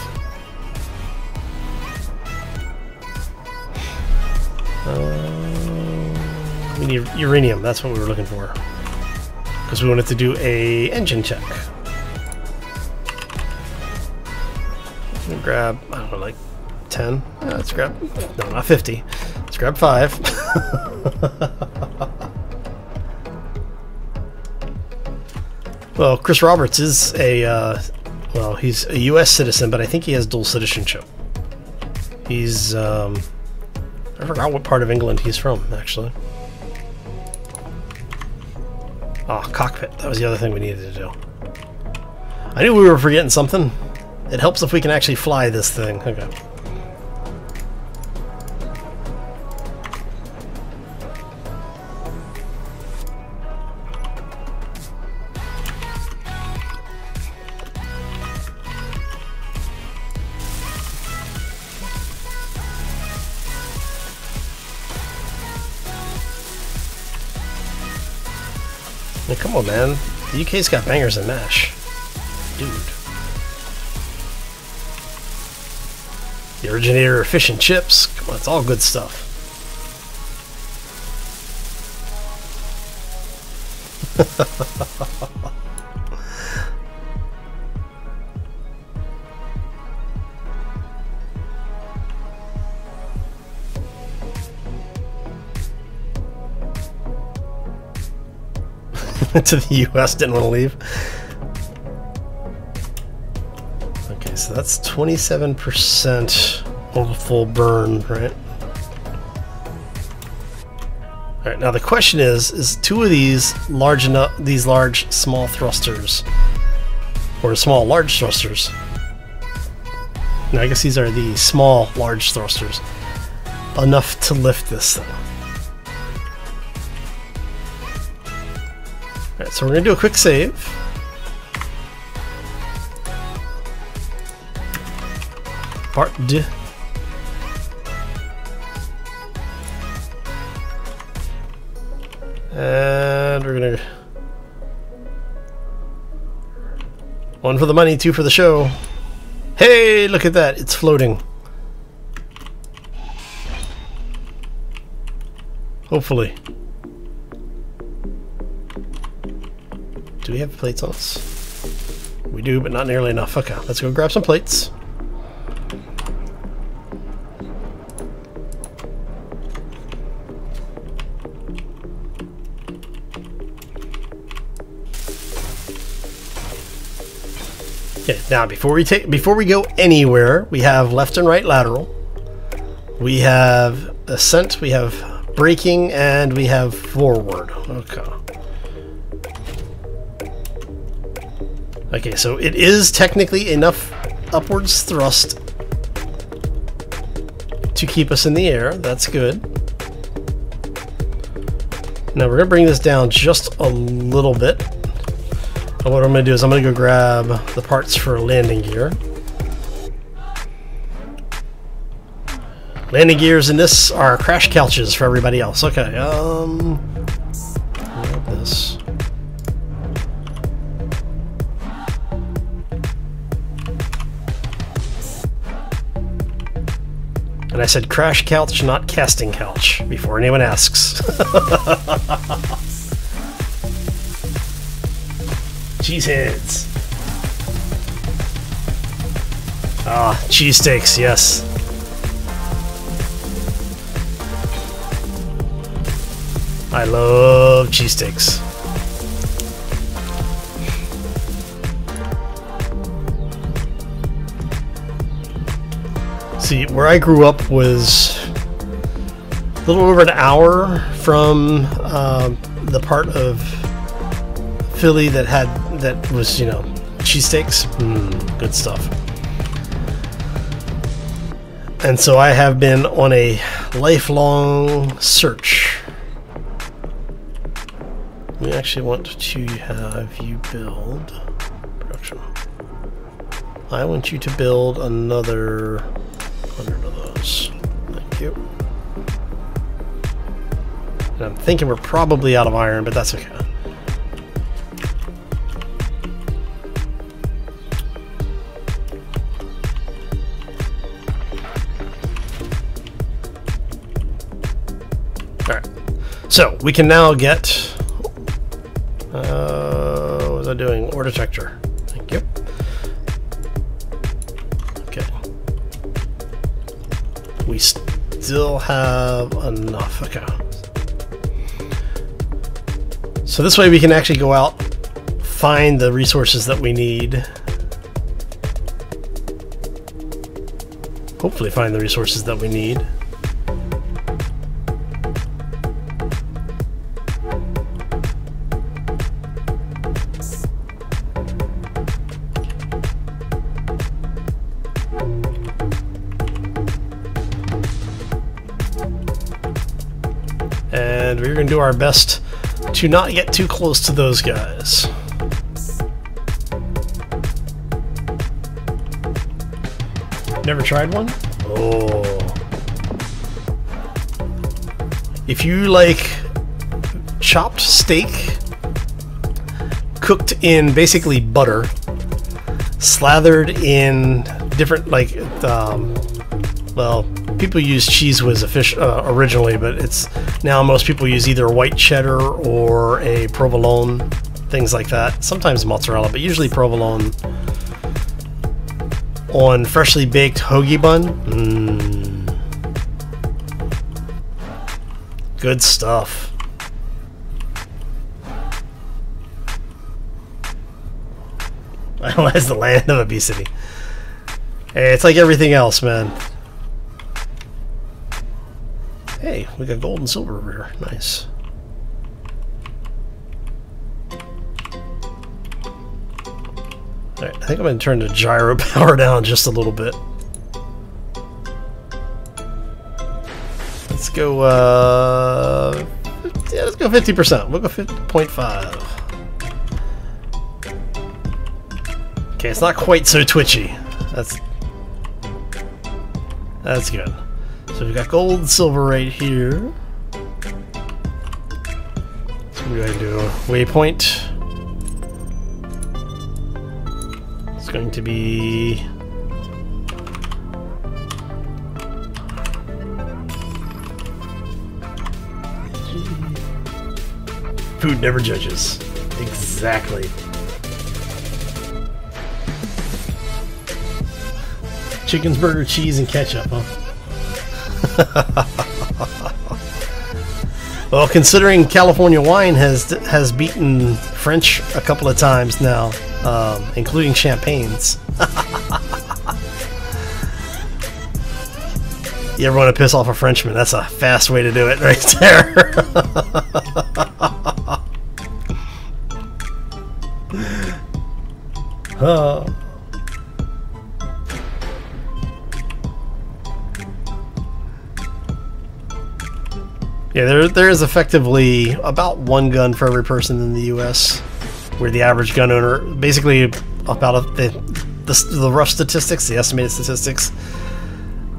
We need uranium, that's what we were looking for. Because we wanted to do a engine check. We'll grab, I don't know, like 10? Yeah, let's grab, no, not 50. Let's grab 5. Well, Chris Roberts is a, well, he's a U.S. citizen, but I think he has dual citizenship. He's, I forgot what part of England he's from, actually. Oh, cockpit. That was the other thing we needed to do. I knew we were forgetting something. It helps if we can actually fly this thing. Okay. Now, come on, man. The UK's got bangers and mash. Dude. The originator of fish and chips. Come on, it's all good stuff. To the US, didn't want to leave. Okay, so that's 27% of full burn, right? Alright, now the question is two of these large enough, these large small thrusters, or small large thrusters? No, I guess these are the small large thrusters, enough to lift this thing. Alright, so we're going to do a quick save. Part D. And we're going to... One for the money, two for the show. Hey, look at that. It's floating. Hopefully. Do we have plates on us? We do, but not nearly enough. Okay, let's go grab some plates. Okay, now before we go anywhere, we have left and right lateral. We have ascent, we have braking, and we have forward. Okay. Okay, so it is technically enough upwards thrust to keep us in the air. That's good. Now we're going to bring this down just a little bit. And what I'm going to do is I'm going to go grab the parts for landing gear. Landing gears in this are crash couches for everybody else. Okay, grab this. And I said crash couch, not casting couch, before anyone asks. Cheeseheads. Ah, cheesesteaks, yes. I love cheesesteaks. See, where I grew up was a little over an hour from the part of Philly that was, you know, cheesesteaks. Good stuff. And so I have been on a lifelong search. We actually want to have you build production. I want you to build another 100 of those. Thank you. And I'm thinking we're probably out of iron, but that's okay. Alright. So we can now get what was I doing? Ore detector. Thank you. Okay. We still have enough. Okay. So this way we can actually go out, find the resources that we need. Hopefully find the resources that we need. And we're going to do our best to not get too close to those guys. Never tried one? Oh. If you like chopped steak cooked in basically butter, slathered in different, like, well, people use Cheez Whiz originally, but it's now most people use either white cheddar or a provolone, things like that. Sometimes mozzarella, but usually provolone on freshly baked hoagie bun. Good stuff. That's the land of obesity. Hey, it's like everything else, man. Hey, we got gold and silver over here. Nice. Alright, I think I'm going to turn the gyro power down just a little bit. Let's go, yeah, let's go 50%. We'll go 50.5. Okay, it's not quite so twitchy. That's good. So we've got gold and silver right here. So we're going to do a waypoint. It's going to be food never judges. Exactly. Chickens, burger, cheese, and ketchup, huh? Well, considering California wine has beaten French a couple of times now, including champagnes. You ever want to piss off a Frenchman? That's a fast way to do it right there. Oh. Yeah, there is effectively about one gun for every person in the U.S., where the average gun owner, basically about the rough statistics, the estimated statistics,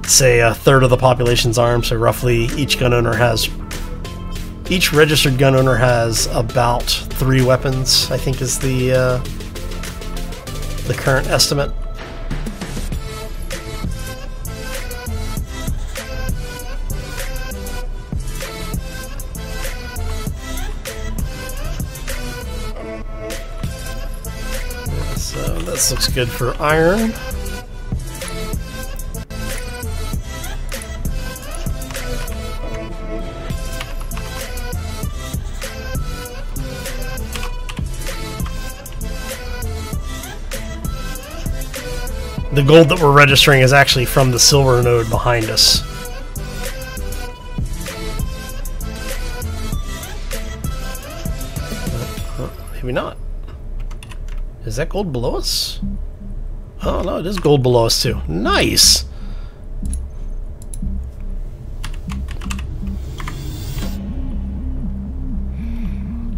say a third of the population's armed, so roughly each registered gun owner has about 3 weapons, I think is the current estimate. So this looks good for iron. The gold that we're registering is actually from the silver node behind us. Maybe not. Is that gold below us? Oh no, it is gold below us too. Nice!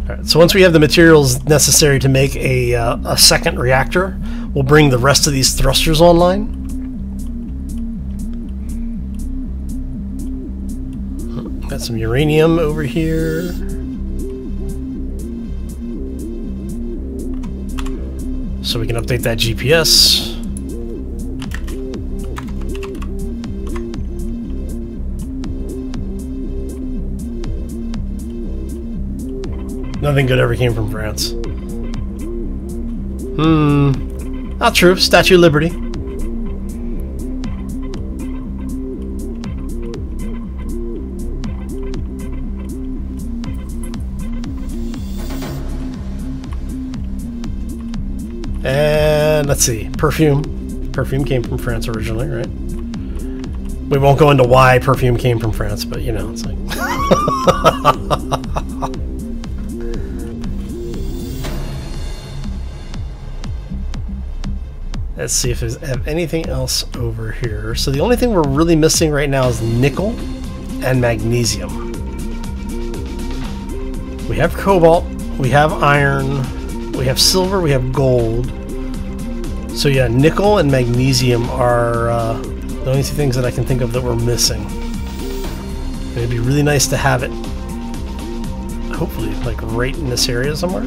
Alright, so once we have the materials necessary to make a second reactor, we'll bring the rest of these thrusters online. Got some uranium over here. So we can update that GPS. Nothing good ever came from France. Not true. Statue of Liberty. And let's see. Perfume. Perfume came from France originally, right? We won't go into why perfume came from France, but you know, it's like... Let's see if there's anything else over here. So the only thing we're really missing right now is nickel and magnesium. We have cobalt, we have iron, we have silver, we have gold. So yeah, nickel and magnesium are the only 2 things that I can think of that we're missing. It'd be really nice to have it, hopefully, like right in this area somewhere.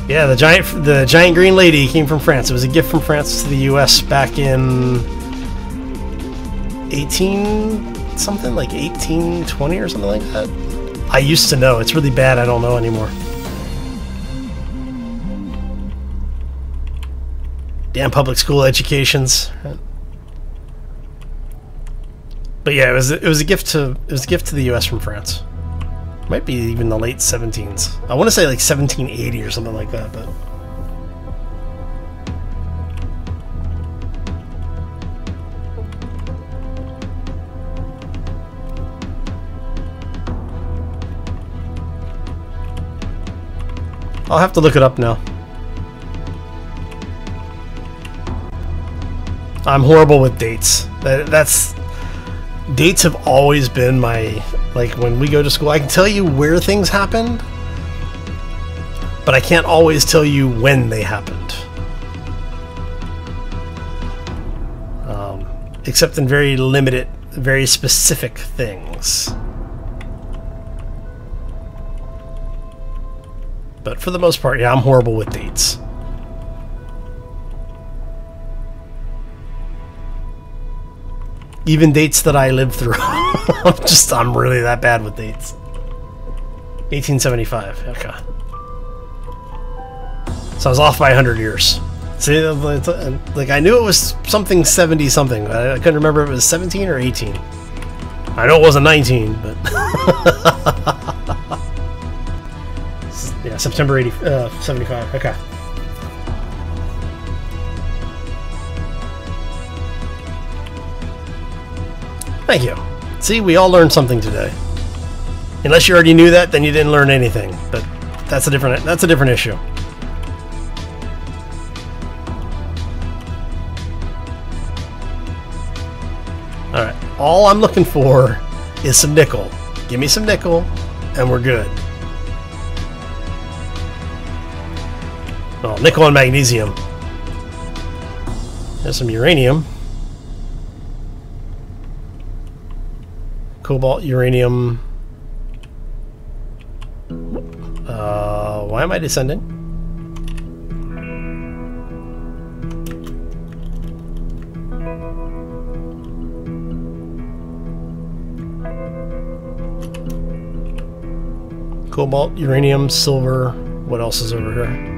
Yeah, the giant green lady came from France. It was a gift from France to the US back in 18-something, like 1820 or something like that. I used to know. It's really bad I don't know anymore. Damn public school educations. But yeah, it was a gift to the US from France. Might be even the late 17s. I want to say like 1780 or something like that, but I'll have to look it up now. I'm horrible with dates. Dates have always been my, like, when we go to school, I can tell you where things happened, but I can't always tell you when they happened. Except in very limited, very specific things. But for the most part, yeah, I'm horrible with dates. Even dates that I lived through. I'm really that bad with dates. 1875, okay. So I was off by 100 years. See, like I knew it was something 70 something. I couldn't remember if it was 17 or 18. I know it wasn't 19, but yeah, September 75. Okay. Thank you. See, we all learned something today. Unless you already knew that, then you didn't learn anything. But that's a different issue. All right. All I'm looking for is some nickel. Give me some nickel, and we're good. Oh, nickel and magnesium. There's some uranium. Cobalt, uranium. Why am I descending? Cobalt, uranium, silver. What else is over here?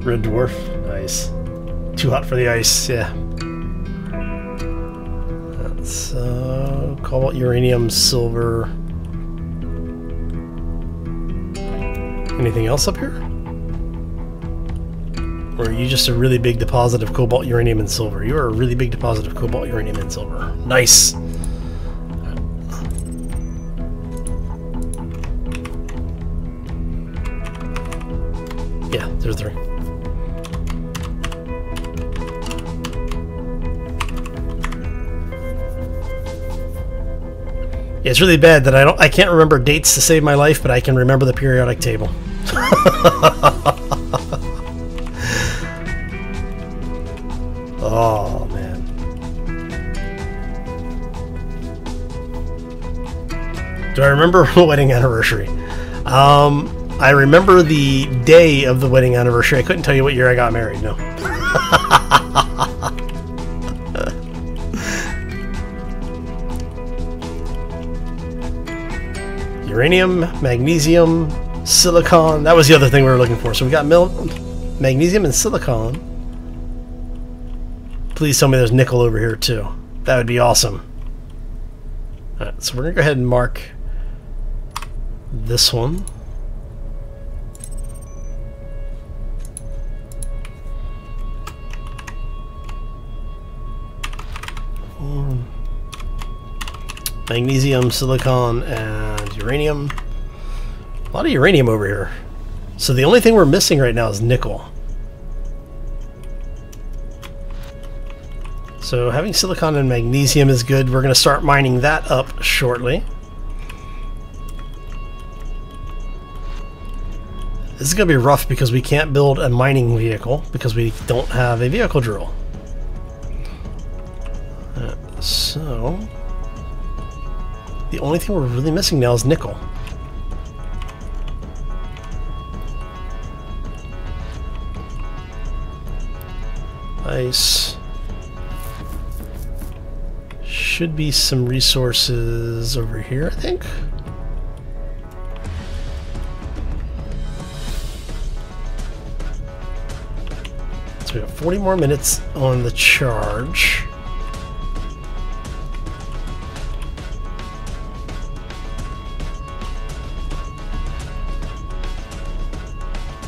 Red dwarf. Nice. Too hot for the ice, yeah. That's cobalt, uranium, silver. Anything else up here? Or are you just a really big deposit of cobalt, uranium, and silver? You are a really big deposit of cobalt, uranium, and silver. Nice! Yeah, there's 3. Yeah, it's really bad that I can't remember dates to save my life, but I can remember the periodic table. Oh, man. Do I remember the wedding anniversary? I remember the day of the wedding anniversary. I couldn't tell you what year I got married, no. Uranium, magnesium, silicon. That was the other thing we were looking for. So we got magnesium and silicon. Please tell me there's nickel over here too. That would be awesome. Alright, so we're going to go ahead and mark this one. Magnesium, silicon, and uranium. A lot of uranium over here. So the only thing we're missing right now is nickel. So having silicon and magnesium is good. We're going to start mining that up shortly. This is going to be rough because we can't build a mining vehicle because we don't have a vehicle drill. So the only thing we're really missing now is nickel. Nice. Should be some resources over here, I think. So we got 40 more minutes on the charge.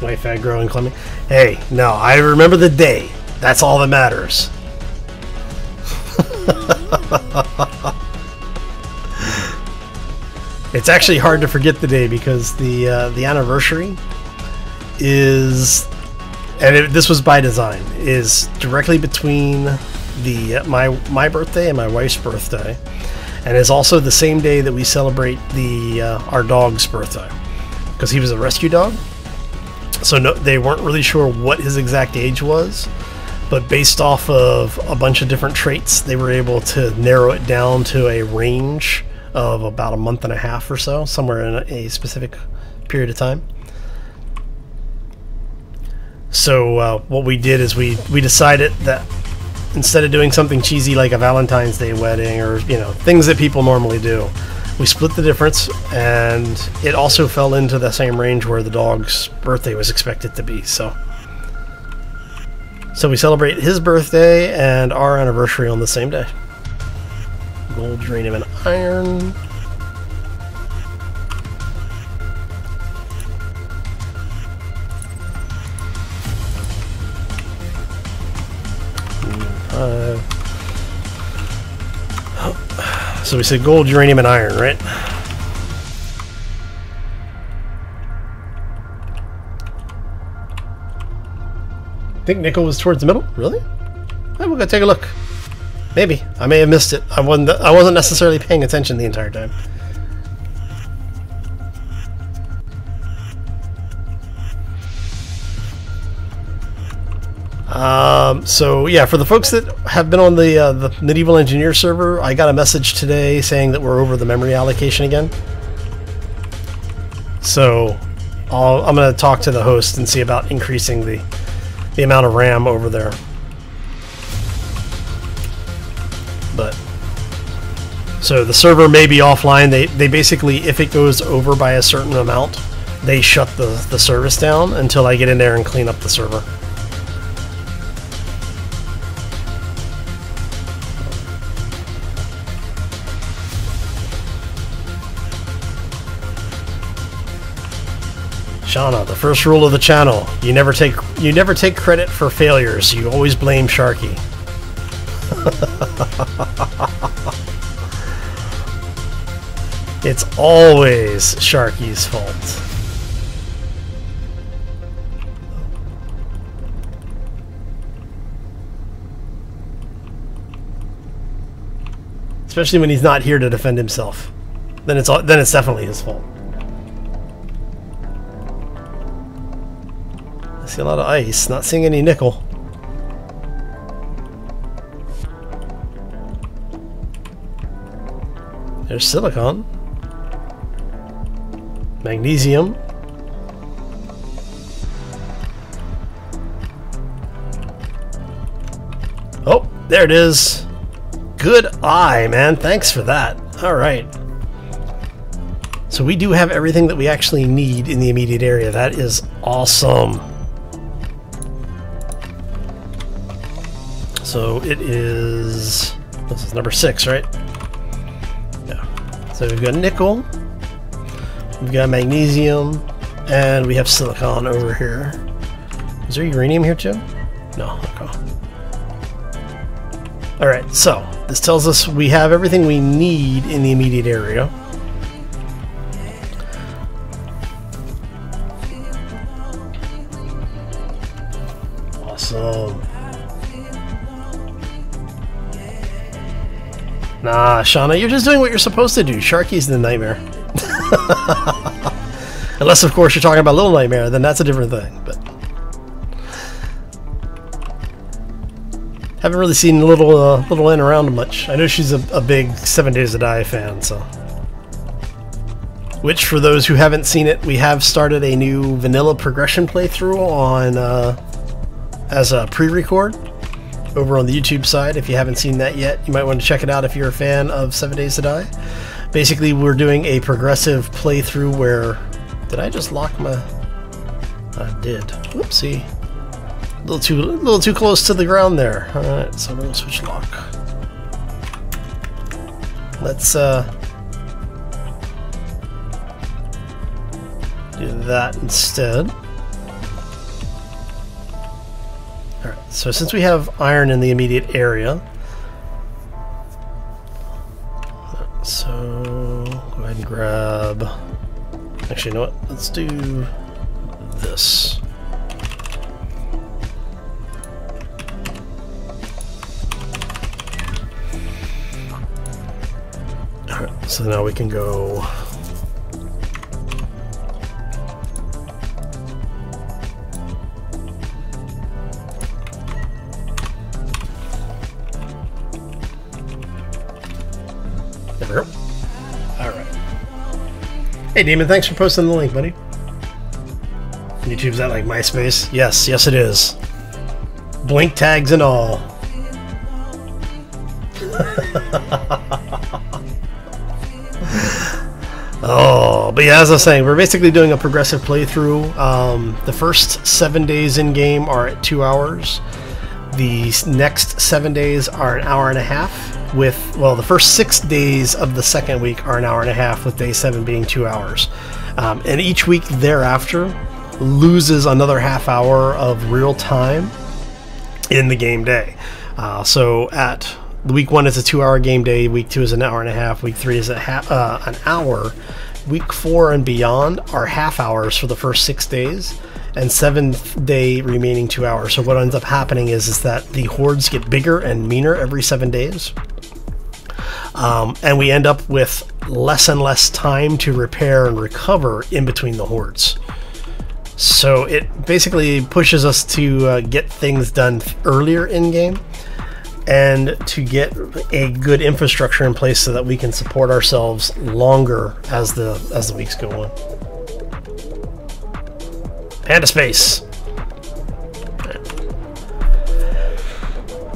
Wife aggro and Clement. Hey, no, I remember the day. That's all that matters. It's actually hard to forget the day because the anniversary is, and this was by design, is directly between the my birthday and my wife's birthday, and is also the same day that we celebrate our dog's birthday because he was a rescue dog. So no, they weren't really sure what his exact age was, but based off of a bunch of different traits, they were able to narrow it down to a range of about a month and a half or so, somewhere in a specific period of time. So what we did is we decided that instead of doing something cheesy like a Valentine's Day wedding or things that people normally do, we split the difference, and it also fell into the same range where the dog's birthday was expected to be. So we celebrate his birthday and our anniversary on the same day. Gold, uranium, and iron. So we said gold, uranium, and iron, right? I think nickel was towards the middle. Really? Hey, we'll go take a look. Maybe. I may have missed it. I wasn't necessarily paying attention the entire time. So yeah, for the folks that have been on the Medieval Engineer server, I got a message today saying that we're over the memory allocation again. So I'm going to talk to the host and see about increasing the amount of RAM over there. But so the server may be offline. They basically, if it goes over by a certain amount, they shut the service down until I get in there and clean up the server. Shauna, the first rule of the channel: you never take credit for failures. You always blame Sharky. It's always Sharky's fault. Especially when he's not here to defend himself. Then it's definitely his fault. I see a lot of ice, not seeing any nickel. There's silicon. Magnesium. Oh, there it is. Good eye, man. Thanks for that. All right. So we do have everything that we actually need in the immediate area. That is awesome. So it is, this is number 6, right? Yeah. So we've got nickel, we've got magnesium, and we have silicon over here. Is there uranium here too? No, okay. Alright, so this tells us we have everything we need in the immediate area. Awesome. Nah, Shauna, you're just doing what you're supposed to do. Sharky's the nightmare. Unless, of course, you're talking about Little Nightmare, then that's a different thing. But haven't really seen Little N around much. I know she's a big 7 Days to Die fan, so. Which, for those who haven't seen it, we have started a new vanilla progression playthrough on as a pre-record over on the YouTube side. If you haven't seen that yet, you might want to check it out if you're a fan of 7 Days to Die. Basically, we're doing a progressive playthrough where... Did I just lock my... I did. Whoopsie. A little too close to the ground there. Alright, so we'll switch lock. Let's do that instead. Alright, so since we have iron in the immediate area, so go ahead and grab... Actually, you know what? Let's do this. Alright, so now we can go... There we go. Alright. Hey Demon, thanks for posting the link, buddy. YouTube's that like MySpace? Yes, yes it is. Blink tags and all. Oh, but yeah, as I was saying, we're basically doing a progressive playthrough. The first 7 days in game are at 2 hours. The next 7 days are an hour and a half. With, well, the first 6 days of the second week are an hour and a half, with day 7 being 2 hours. And each week thereafter loses another half hour of real time in the game day. So at week 1 is a 2-hour game day, week 2 is an hour and a half, week 3 is an hour, week 4 and beyond are half hours for the first 6 days, and 7th day remaining 2 hours. So what ends up happening is that the hordes get bigger and meaner every 7 days. And we end up with less and less time to repair and recover in between the hordes. So it basically pushes us to get things done earlier in game, and to get a good infrastructure in place so that we can support ourselves longer as the weeks go on. Panda space.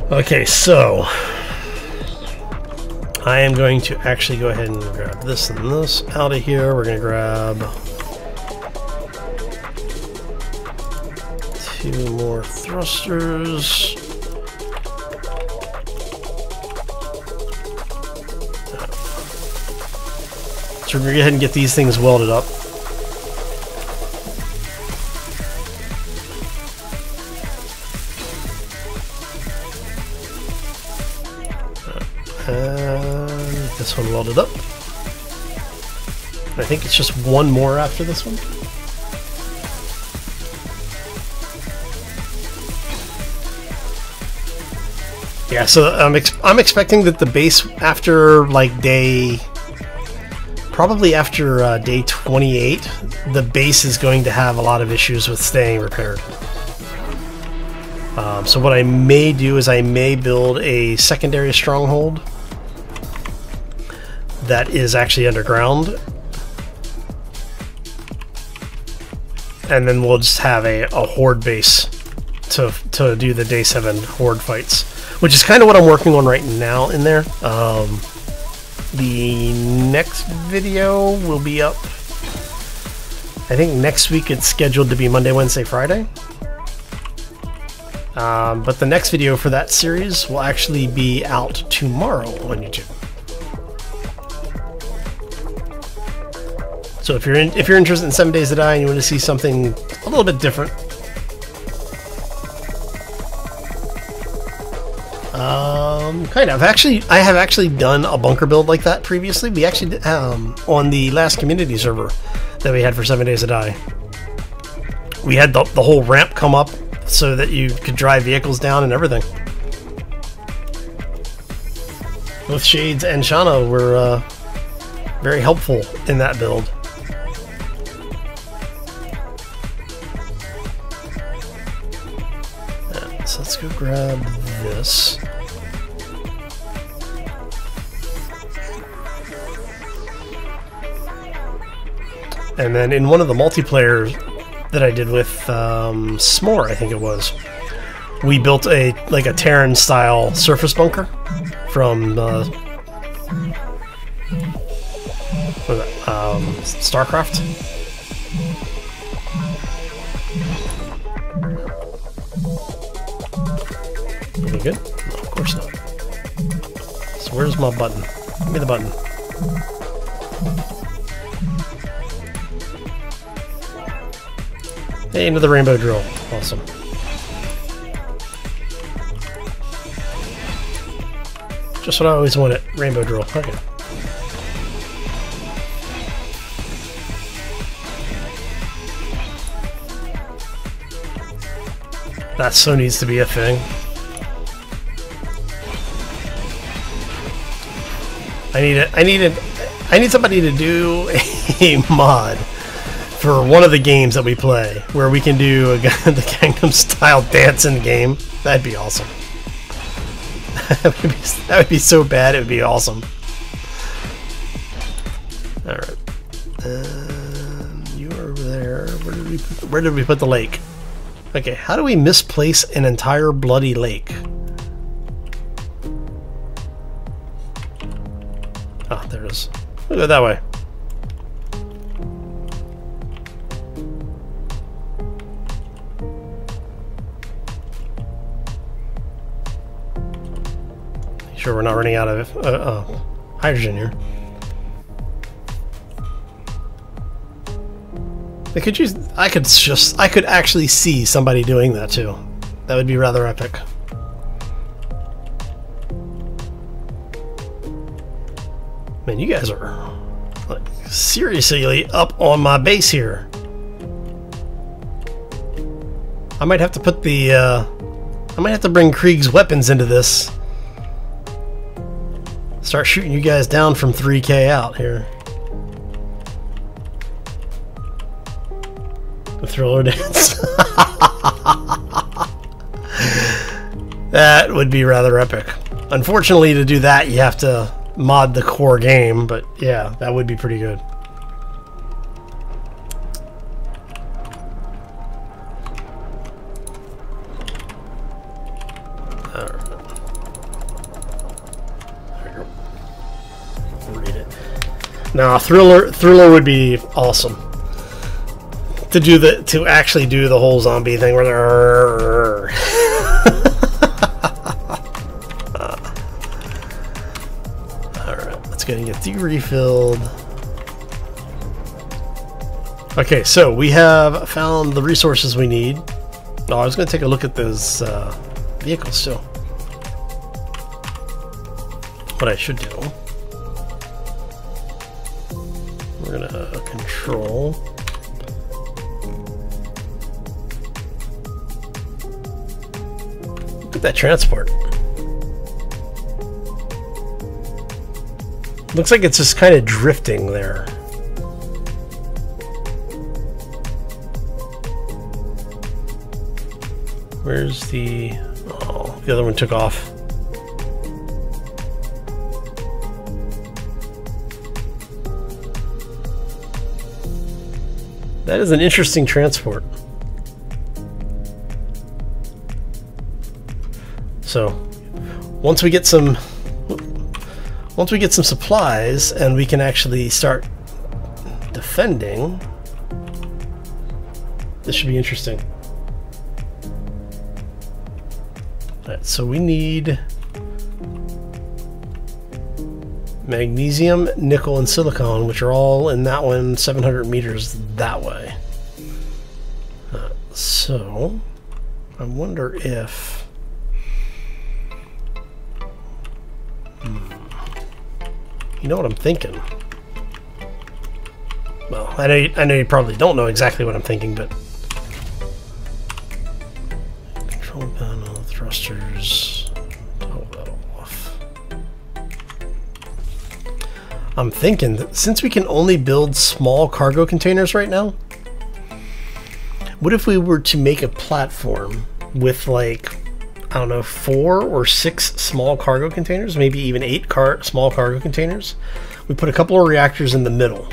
Okay, so I am going to actually go ahead and grab this and this out of here. We're going to grab 2 more thrusters. So we're going to go ahead and get these things welded up. And this one welded up. I think it's just one more after this one. Yeah, so I'm expecting that the base after like probably after day 28, the base is going to have a lot of issues with staying repaired. So what I may do is I may build a secondary stronghold that is actually underground, and then we'll just have a horde base to do the day 7 horde fights, which is kind of what I'm working on right now in there. The next video will be up, I think next week. It's scheduled to be Monday, Wednesday, Friday. But the next video for that series will actually be out tomorrow on YouTube. So if you're interested in 7 Days to Die and you want to see something a little bit different, kind of. I have actually done a bunker build like that previously. We actually did, on the last community server that we had for 7 Days to Die. We had the whole ramp come up so that you could drive vehicles down and everything. Both Shades and Shana were very helpful in that build. So let's go grab this. And then in one of the multiplayer that I did with S'more, I think it was, we built a Terran style surface bunker from StarCraft. Are we good? No, of course not. So where's my button? Give me the button. Hey, into the rainbow drill. Awesome. Just what I always wanted. Rainbow drill. Okay. That so needs to be a thing. I need somebody to do a mod for one of the games that we play where we can do the Gangnam Style dance in game. That'd be awesome. That would be so bad, it would be awesome. Alright. You are over there. Where did we put the lake? Okay, how do we misplace an entire bloody lake? Ah, there it is. We'll go that way. sure we're not running out of hydrogen here. They could use. I could actually see somebody doing that too. That would be rather epic. Man, you guys are like seriously up on my base here. I might have to put the. I might have to bring Krieg's weapons into this. Start shooting you guys down from 3K out here. The Thriller dance. That would be rather epic. Unfortunately, to do that, you have to mod the core game, but yeah, that would be pretty good. Now, Thriller would be awesome to actually do the whole zombie thing where they're. All right, let's go and get refilled. Okay, so we have found the resources we need. Oh, I was going to take a look at those vehicles too. What I should do. We're gonna control. Look at that transport. Looks like it's just kind of drifting there. Where's the... Oh, the other one took off. That is an interesting transport. So, once we get some supplies and we can actually start defending, this should be interesting. All right, so we need magnesium, nickel, and silicon, which are all in that one 700 meters that way. So, I wonder if... You know what I'm thinking? Well, I know you probably don't know exactly what I'm thinking, but... Control panel, thrusters... Toggle that off. I'm thinking that since we can only build small cargo containers right now, what if we were to make a platform with, like, I don't know, 4 or 6 small cargo containers, maybe even 8 small cargo containers? We put a couple of reactors in the middle.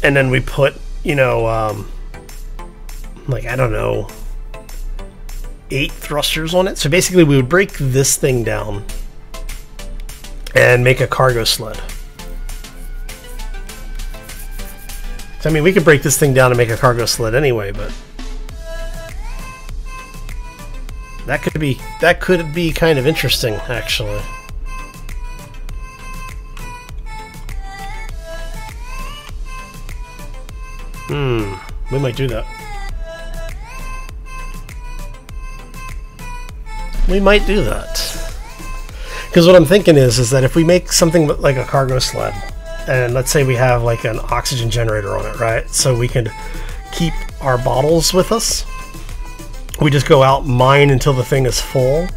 And then we put, you know, like, I don't know, 8 thrusters on it. So basically we would break this thing down and make a cargo sled. I mean, we could break this thing down and make a cargo sled anyway, but that could be kind of interesting, actually. We might do that. We might do that. Because what I'm thinking is that if we make something like a cargo sled, and let's say we have like an oxygen generator on it, right? So we could keep our bottles with us. We just go out, mine until the thing is full,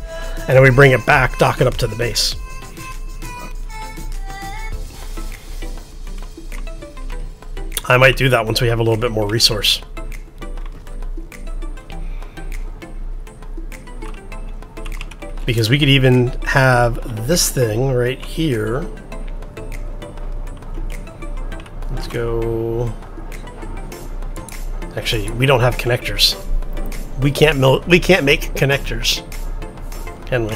and then we bring it back, dock it up to the base. I might do that once we have a little bit more resource. Because we could even have this thing right here. Let's go. Actually, we don't have connectors. We can't make connectors, can we?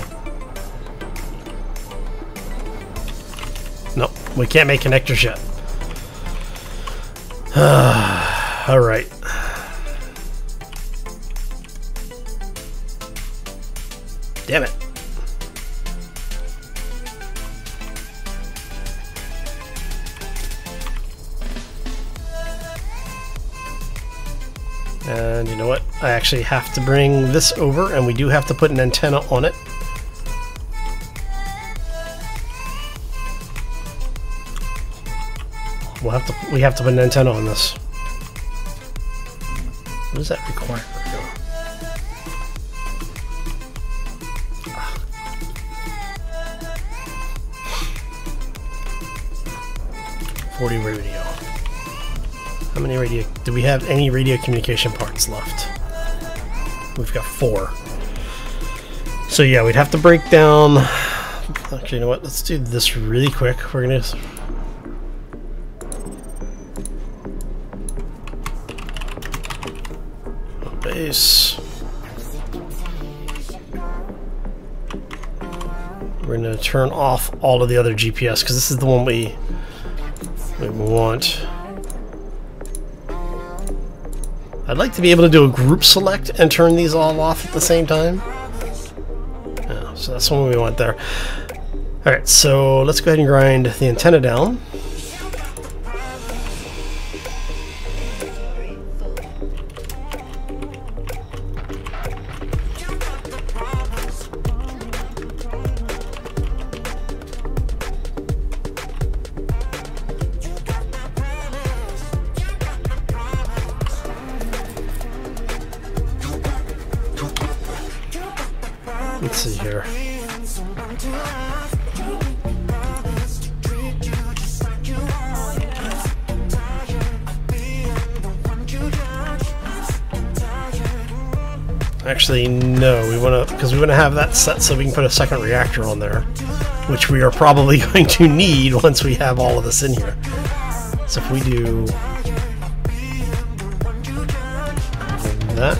Nope, we can't make connectors yet. All right. Damn it. And you know what? I actually have to bring this over, and we do have to put an antenna on it. We have to put an antenna on this. What does that require? 40 radio. How many radio? Do we have any radio communication parts left? We've got 4. So yeah, we'd have to break down. Actually, you know what? Let's do this really quick. We're gonna. Base. We're going to turn off all of the other GPS because this is the one we want. I'd like to be able to do a group select and turn these all off at the same time. Yeah, so that's the one we want there. Alright, so let's go ahead and grind the antenna down. Let's see here. Actually, no, we want to, because we want to have that set so we can put a second reactor on there, which we are probably going to need once we have all of this in here. So if we do that.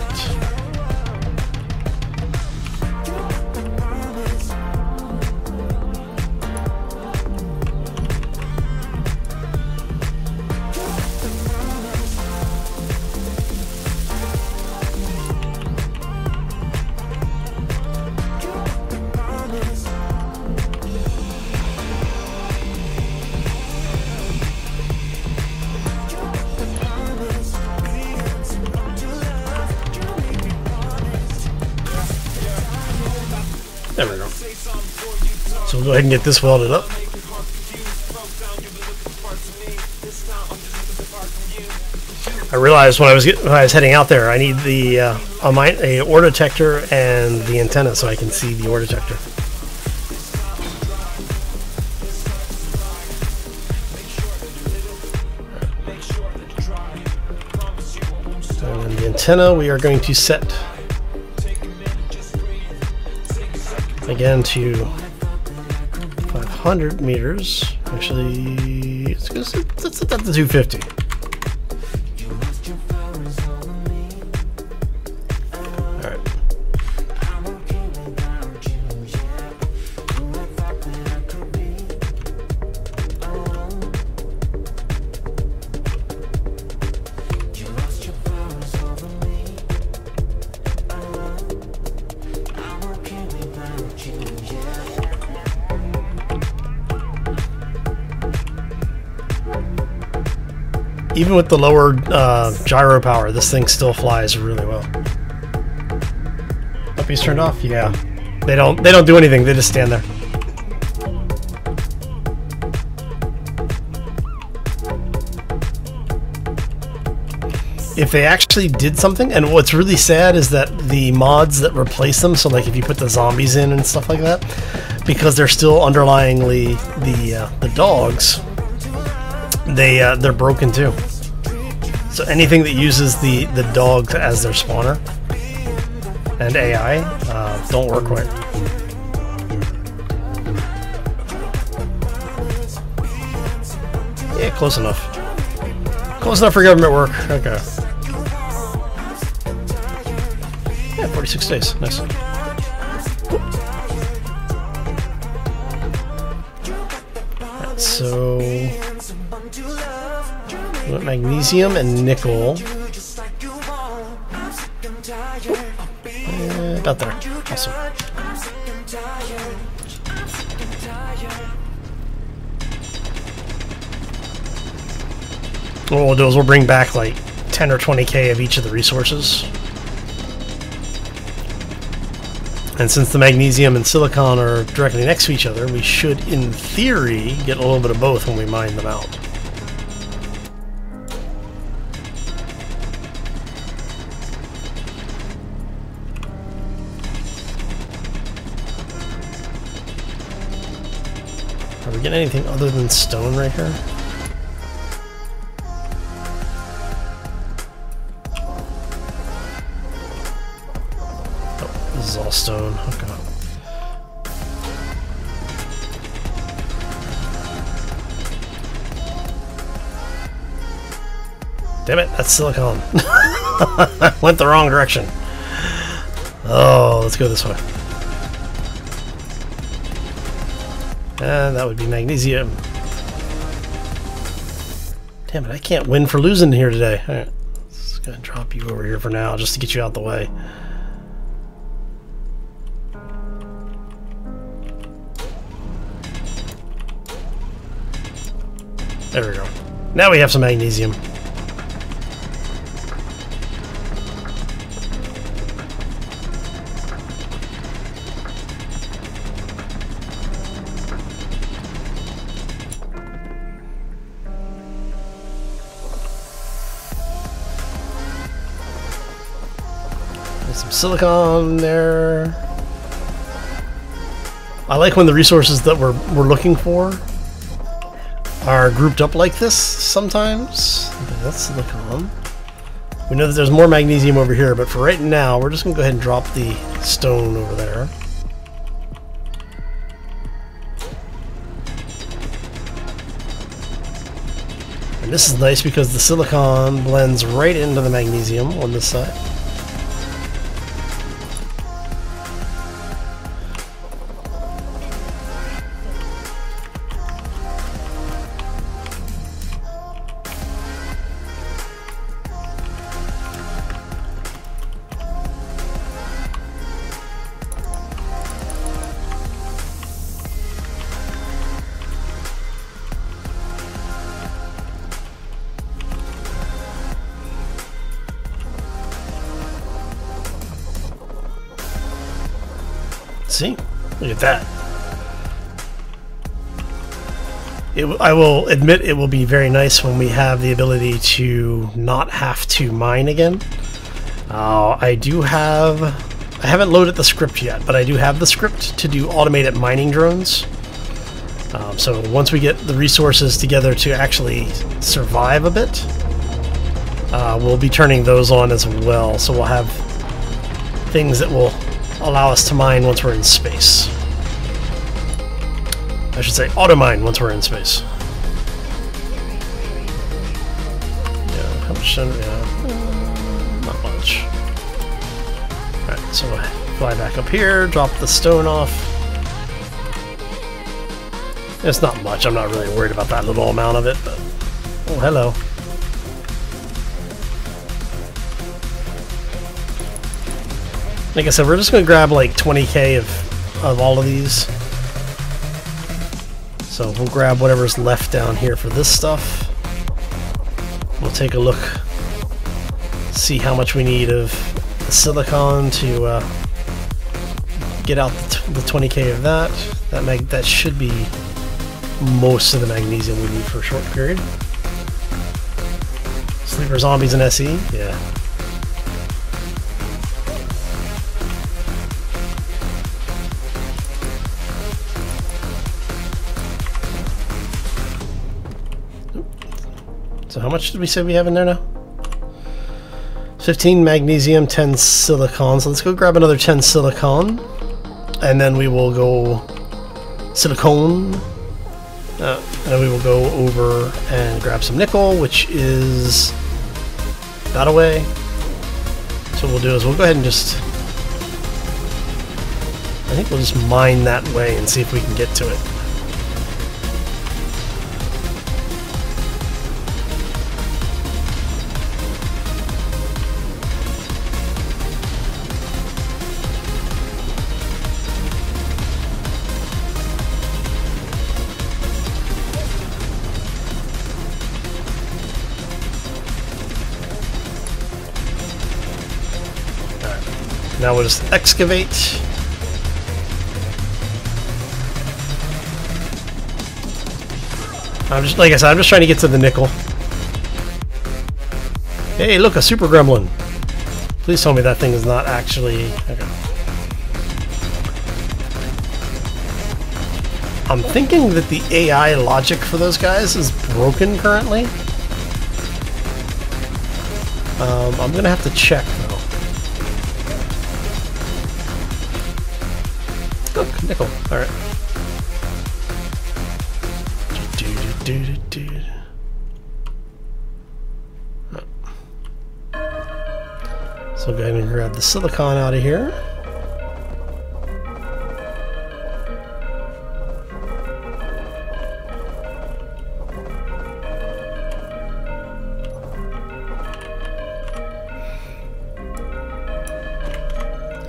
There we go. So we'll go ahead and get this welded up. I realized when I was heading out there, I need the a ore detector and the antenna so I can see the ore detector. And the antenna we are going to set again to 500 meters. Actually, let's set that to 250. All right. Even with the lower gyro power, this thing still flies really well. Puppies turned off? Yeah. They don't do anything, they just stand there. If they actually did something, and what's really sad is that the mods that replace them, so like if you put the zombies in and stuff like that, because they're still underlyingly the dogs, they're broken too. So anything that uses the dog as their spawner and AI don't work right. Yeah, close enough. Close enough for government work. Okay. Yeah, 46 days. Nice. Right, so magnesium and nickel. About there. Awesome. What we'll do is we'll bring back like 10 or 20k of each of the resources. And since the magnesium and silicon are directly next to each other, we should, in theory, get a little bit of both when we mine them out. Are we getting anything other than stone right here? This is all stone. Okay. Damn it, that's silicon. Went the wrong direction. Oh, let's go this way. And that would be magnesium. Damn it, I can't win for losing here today. Alright, just gonna drop you over here for now, just to get you out the way. There we go. Now we have some magnesium. There's some silicon there. I like when the resources that we're looking for are grouped up like this sometimes. Okay, that's silicon. We know that there's more magnesium over here, but for right now, we're just going to go ahead and drop the stone over there. And this is nice because the silicon blends right into the magnesium on this side. See? Look at that. I will admit it will be very nice when we have the ability to not have to mine again. I haven't loaded the script yet, but I do have the script to do automated mining drones. So once we get the resources together to actually survive a bit, we'll be turning those on as well. So we'll have things that will allow us to mine once we're in space. I should say auto mine once we're in space. Yeah, how much? Yeah, not much. Alright, so we'll fly back up here, drop the stone off. It's not much, I'm not really worried about that little amount of it, but... Oh, hello. Like I said, we're just going to grab like 20k of all of these. So we'll grab whatever's left down here for this stuff. We'll take a look, see how much we need of the silicon to get out the 20k of that. That should be most of the magnesium we need for a short period. Sleeper zombies and SE, yeah. So how much did we say we have in there now? 15 magnesium, 10 silicon. So let's go grab another 10 silicon. And then we will go silicone. And then we will go over and grab some nickel, which is that away. So what we'll do is we'll go ahead and just... I think we'll just mine that way and see if we can get to it. now we'll just excavate. I'm just, like I said, I'm just trying to get to the nickel. Hey, look, a super gremlin. Please tell me that thing is not actually... Okay. I'm thinking that the AI logic for those guys is broken currently. I'm gonna have to check though. Look, nickel. All right. So go ahead and grab the silicon out of here.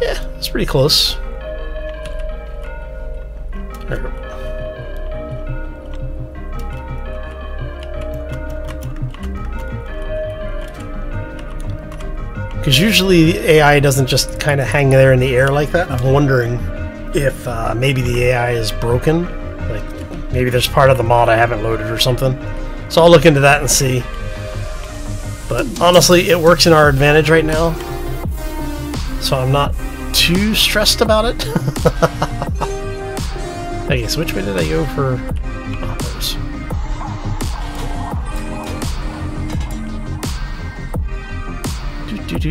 Yeah, it's pretty close. There we go. Because usually the AI doesn't just kind of hang there in the air like that. I'm wondering if maybe the AI is broken. Like, maybe there's part of the mod I haven't loaded or something. So I'll look into that and see. But honestly, it works in our advantage right now. So I'm not too stressed about it. Okay, so which way did I go for... Oh, those. Do.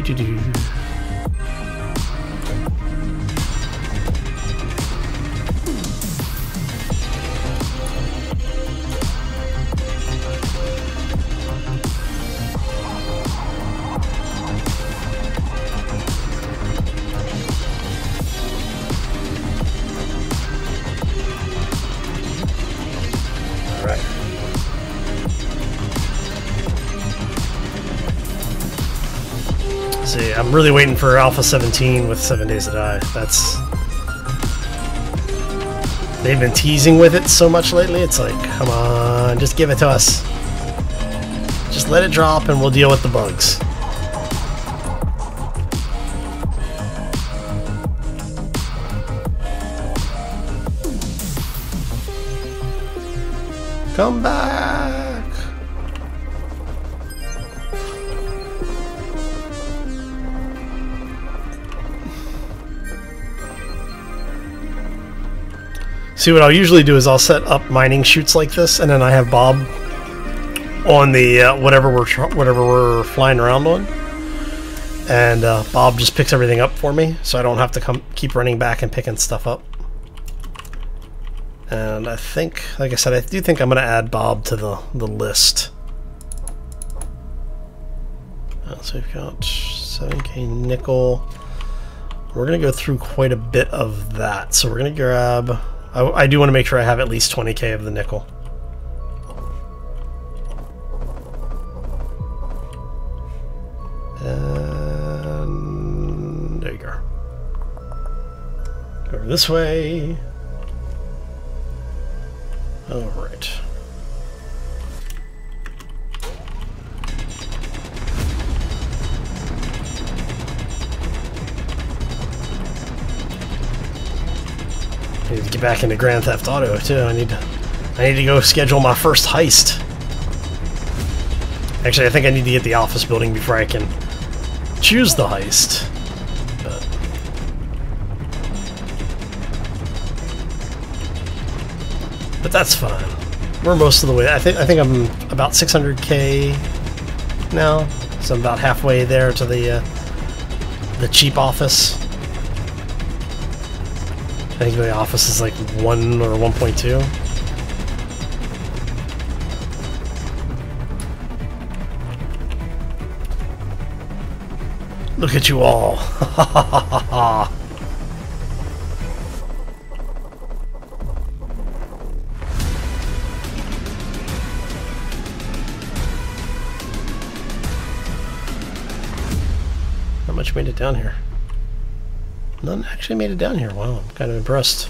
All right. See, I'm really waiting for Alpha 17 with 7 Days to Die. That's... They've been teasing with it so much lately, it's like, come on, just give it to us. Just let it drop and we'll deal with the bugs. Come back! See, what I'll usually do is I'll set up mining chutes like this, and then I have Bob on the whatever we're flying around on, and Bob just picks everything up for me, so I don't have to keep running back and picking stuff up. And I think, like I said, I do think I'm going to add Bob to the list. So we've got 7K nickel. We're going to go through quite a bit of that, so we're going to grab... I do want to make sure I have at least 20K of the nickel. And there you go. Go this way. All right. I need to get back into Grand Theft Auto too. I need to go schedule my first heist. Actually, I think I need to get the office building before I can choose the heist. But that's fine. We're most of the way. I think I'm about 600K now, so I'm about halfway there to the cheap office. I think the office is like 1 or 1.2. Look at you all. How much made it down here? None actually made it down here. Wow, I'm kind of impressed.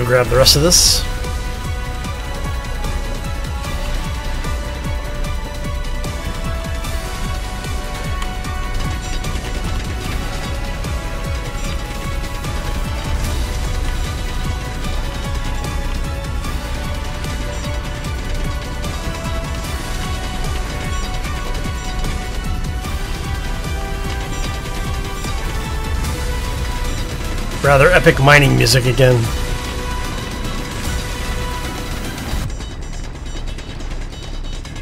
grab the rest of this. Rather epic mining music again.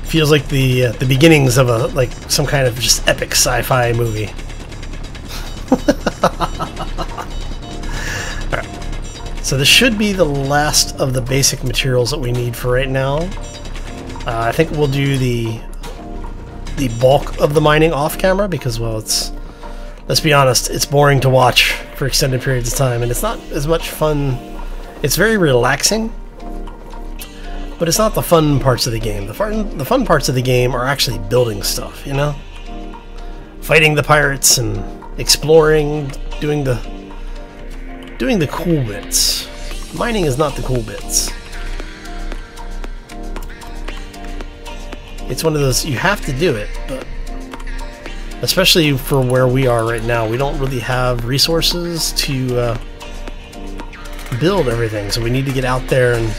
Feels like the beginnings of a some kind of just epic sci-fi movie. Alright. So this should be the last of the basic materials that we need for right now. I think we'll do the bulk of the mining off camera because, well, let's be honest, it's boring to watch for extended periods of time, and it's not as much fun. It's very relaxing, but it's not the fun parts of the game. The fun parts of the game are actually building stuff, you know? Fighting the pirates and exploring, doing the cool bits. Mining is not the cool bits. It's one of those, you have to do it, but especially for where we are right now, we don't really have resources to build everything, so we need to get out there and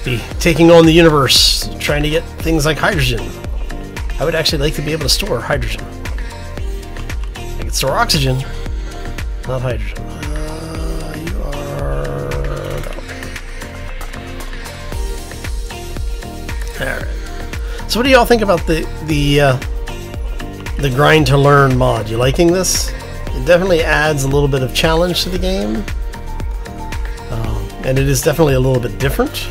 be taking on the universe, trying to get things like hydrogen. I would actually like to be able to store hydrogen. I can store oxygen, not hydrogen. You are that way. Alright. So what do y'all think about the grind to learn mod? You liking this? It definitely adds a little bit of challenge to the game, and it is definitely a little bit different.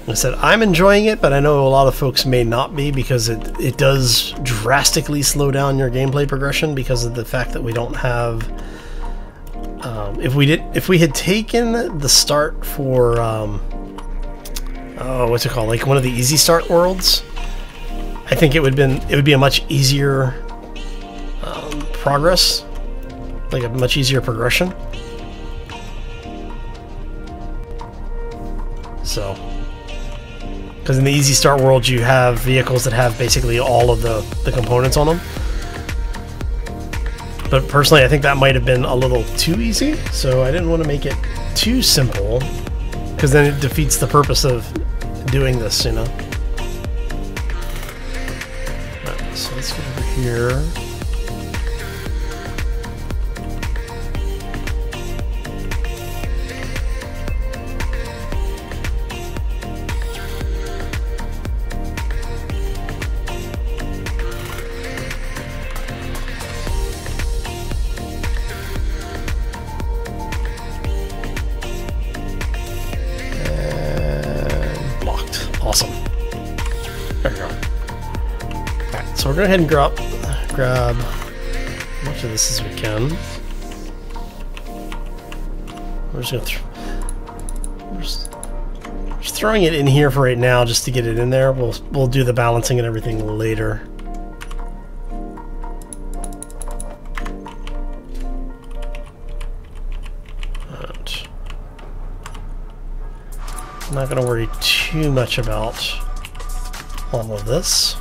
Like I said, I'm enjoying it, but I know a lot of folks may not be, because it does drastically slow down your gameplay progression because of the fact that we don't have. If we had taken the start for what's it called? Like one of the easy start worlds, I think it would be a much easier progress, like a much easier progression. So, because in the easy start world you have vehicles that have basically all of the components on them. But personally, I think that might have been a little too easy, so I didn't want to make it too simple, because then it defeats the purpose of doing this, you know. Alright, so let's get over here. So we're going to go ahead and grab as much of this as we can. We're just throwing it in here for right now just to get it in there. We'll do the balancing and everything later. And I'm not going to worry too much about all of this.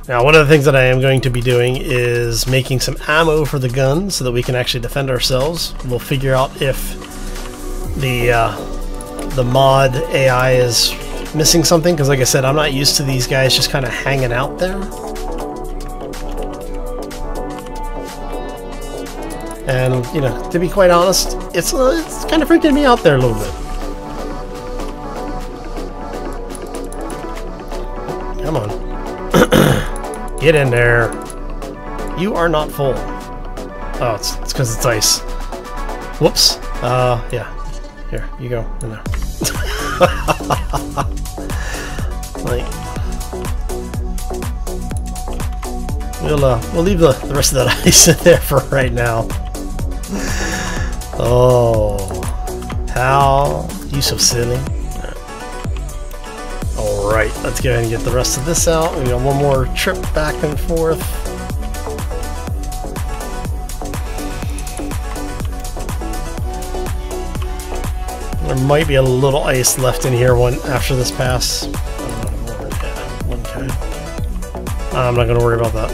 Now, one of the things that I am going to be doing is making some ammo for the gun so that we can actually defend ourselves. We'll figure out if the mod AI is missing something, because like I said, I'm not used to these guys just kind of hanging out there. And, you know, to be quite honest, it's kind of freaking me out there a little bit. Come on. Get in there. You are not full. Oh, it's because it's ice. Whoops. Yeah. Here, you go in there. Like, we'll leave the rest of that ice in there for right now. Oh, how you so silly. Alright, let's go ahead and get the rest of this out. We got one more trip back and forth. There might be a little ice left in here after this pass. I'm not going to worry about that.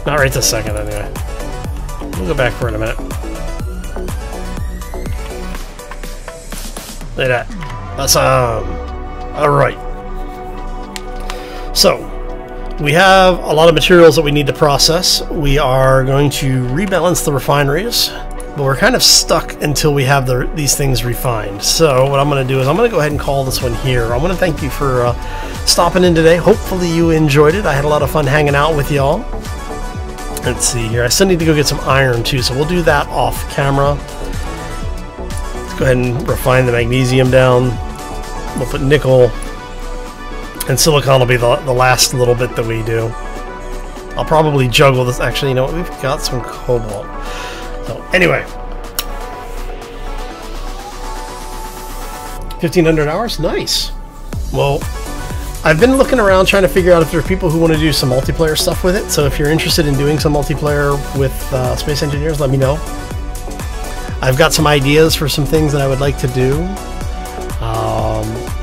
Not right this second, anyway. We'll go back for it in a minute. Look at that. Awesome. Alright. So, we have a lot of materials that we need to process. We are going to rebalance the refineries, but we're kind of stuck until we have these things refined. So what I'm going to do is I'm going to go ahead and call this one here. I want to thank you for stopping in today. Hopefully you enjoyed it. I had a lot of fun hanging out with y'all. Let's see here. I still need to go get some iron too, so we'll do that off camera. Let's go ahead and refine the magnesium down. We'll put nickel. And silicon will be the last little bit that we do. I'll probably juggle this. Actually, you know what? We've got some cobalt. So, anyway. 1,500 hours? Nice. Well, I've been looking around trying to figure out if there are people who want to do some multiplayer stuff with it. So if you're interested in doing some multiplayer with Space Engineers, let me know. I've got some ideas for some things that I would like to do.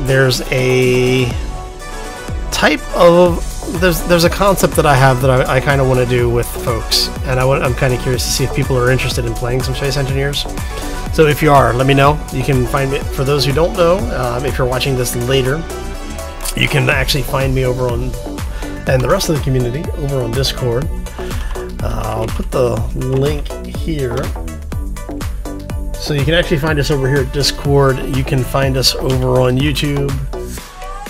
There's a type of there's a concept that I have that I kind of want to do with folks, and I'm kind of curious to see if people are interested in playing some Space Engineers. So if you are, let me know. You can find me. For those who don't know, if you're watching this later, you can actually find me over on, and the rest of the community over on Discord. I'll put the link here. So you can actually find us over here at Discord. You can find us over on YouTube.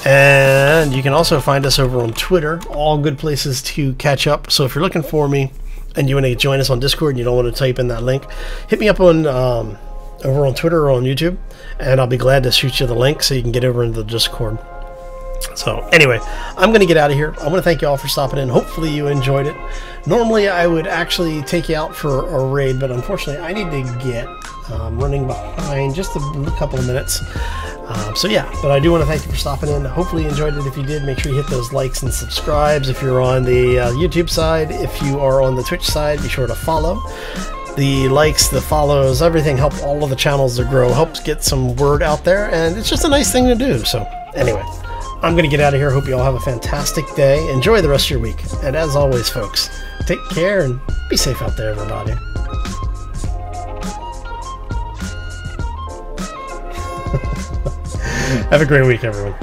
And you can also find us over on Twitter. All good places to catch up. So if you're looking for me and you want to join us on Discord and you don't want to type in that link, hit me up on over on Twitter or on YouTube, and I'll be glad to shoot you the link so you can get over into the Discord. So anyway, I'm going to get out of here. I want to thank you all for stopping in. Hopefully you enjoyed it. Normally I would actually take you out for a raid, but unfortunately I need to get running behind just a couple of minutes. So yeah, but I do want to thank you for stopping in. Hopefully you enjoyed it. If you did, make sure you hit those likes and subscribes. If you're on the YouTube side, if you are on the Twitch side, be sure to follow. The likes, the follows, everything help all of the channels to grow, helps get some word out there, and it's just a nice thing to do. So anyway, I'm going to get out of here. Hope you all have a fantastic day. Enjoy the rest of your week. And as always, folks, take care and be safe out there, everybody. Have a great week, everyone.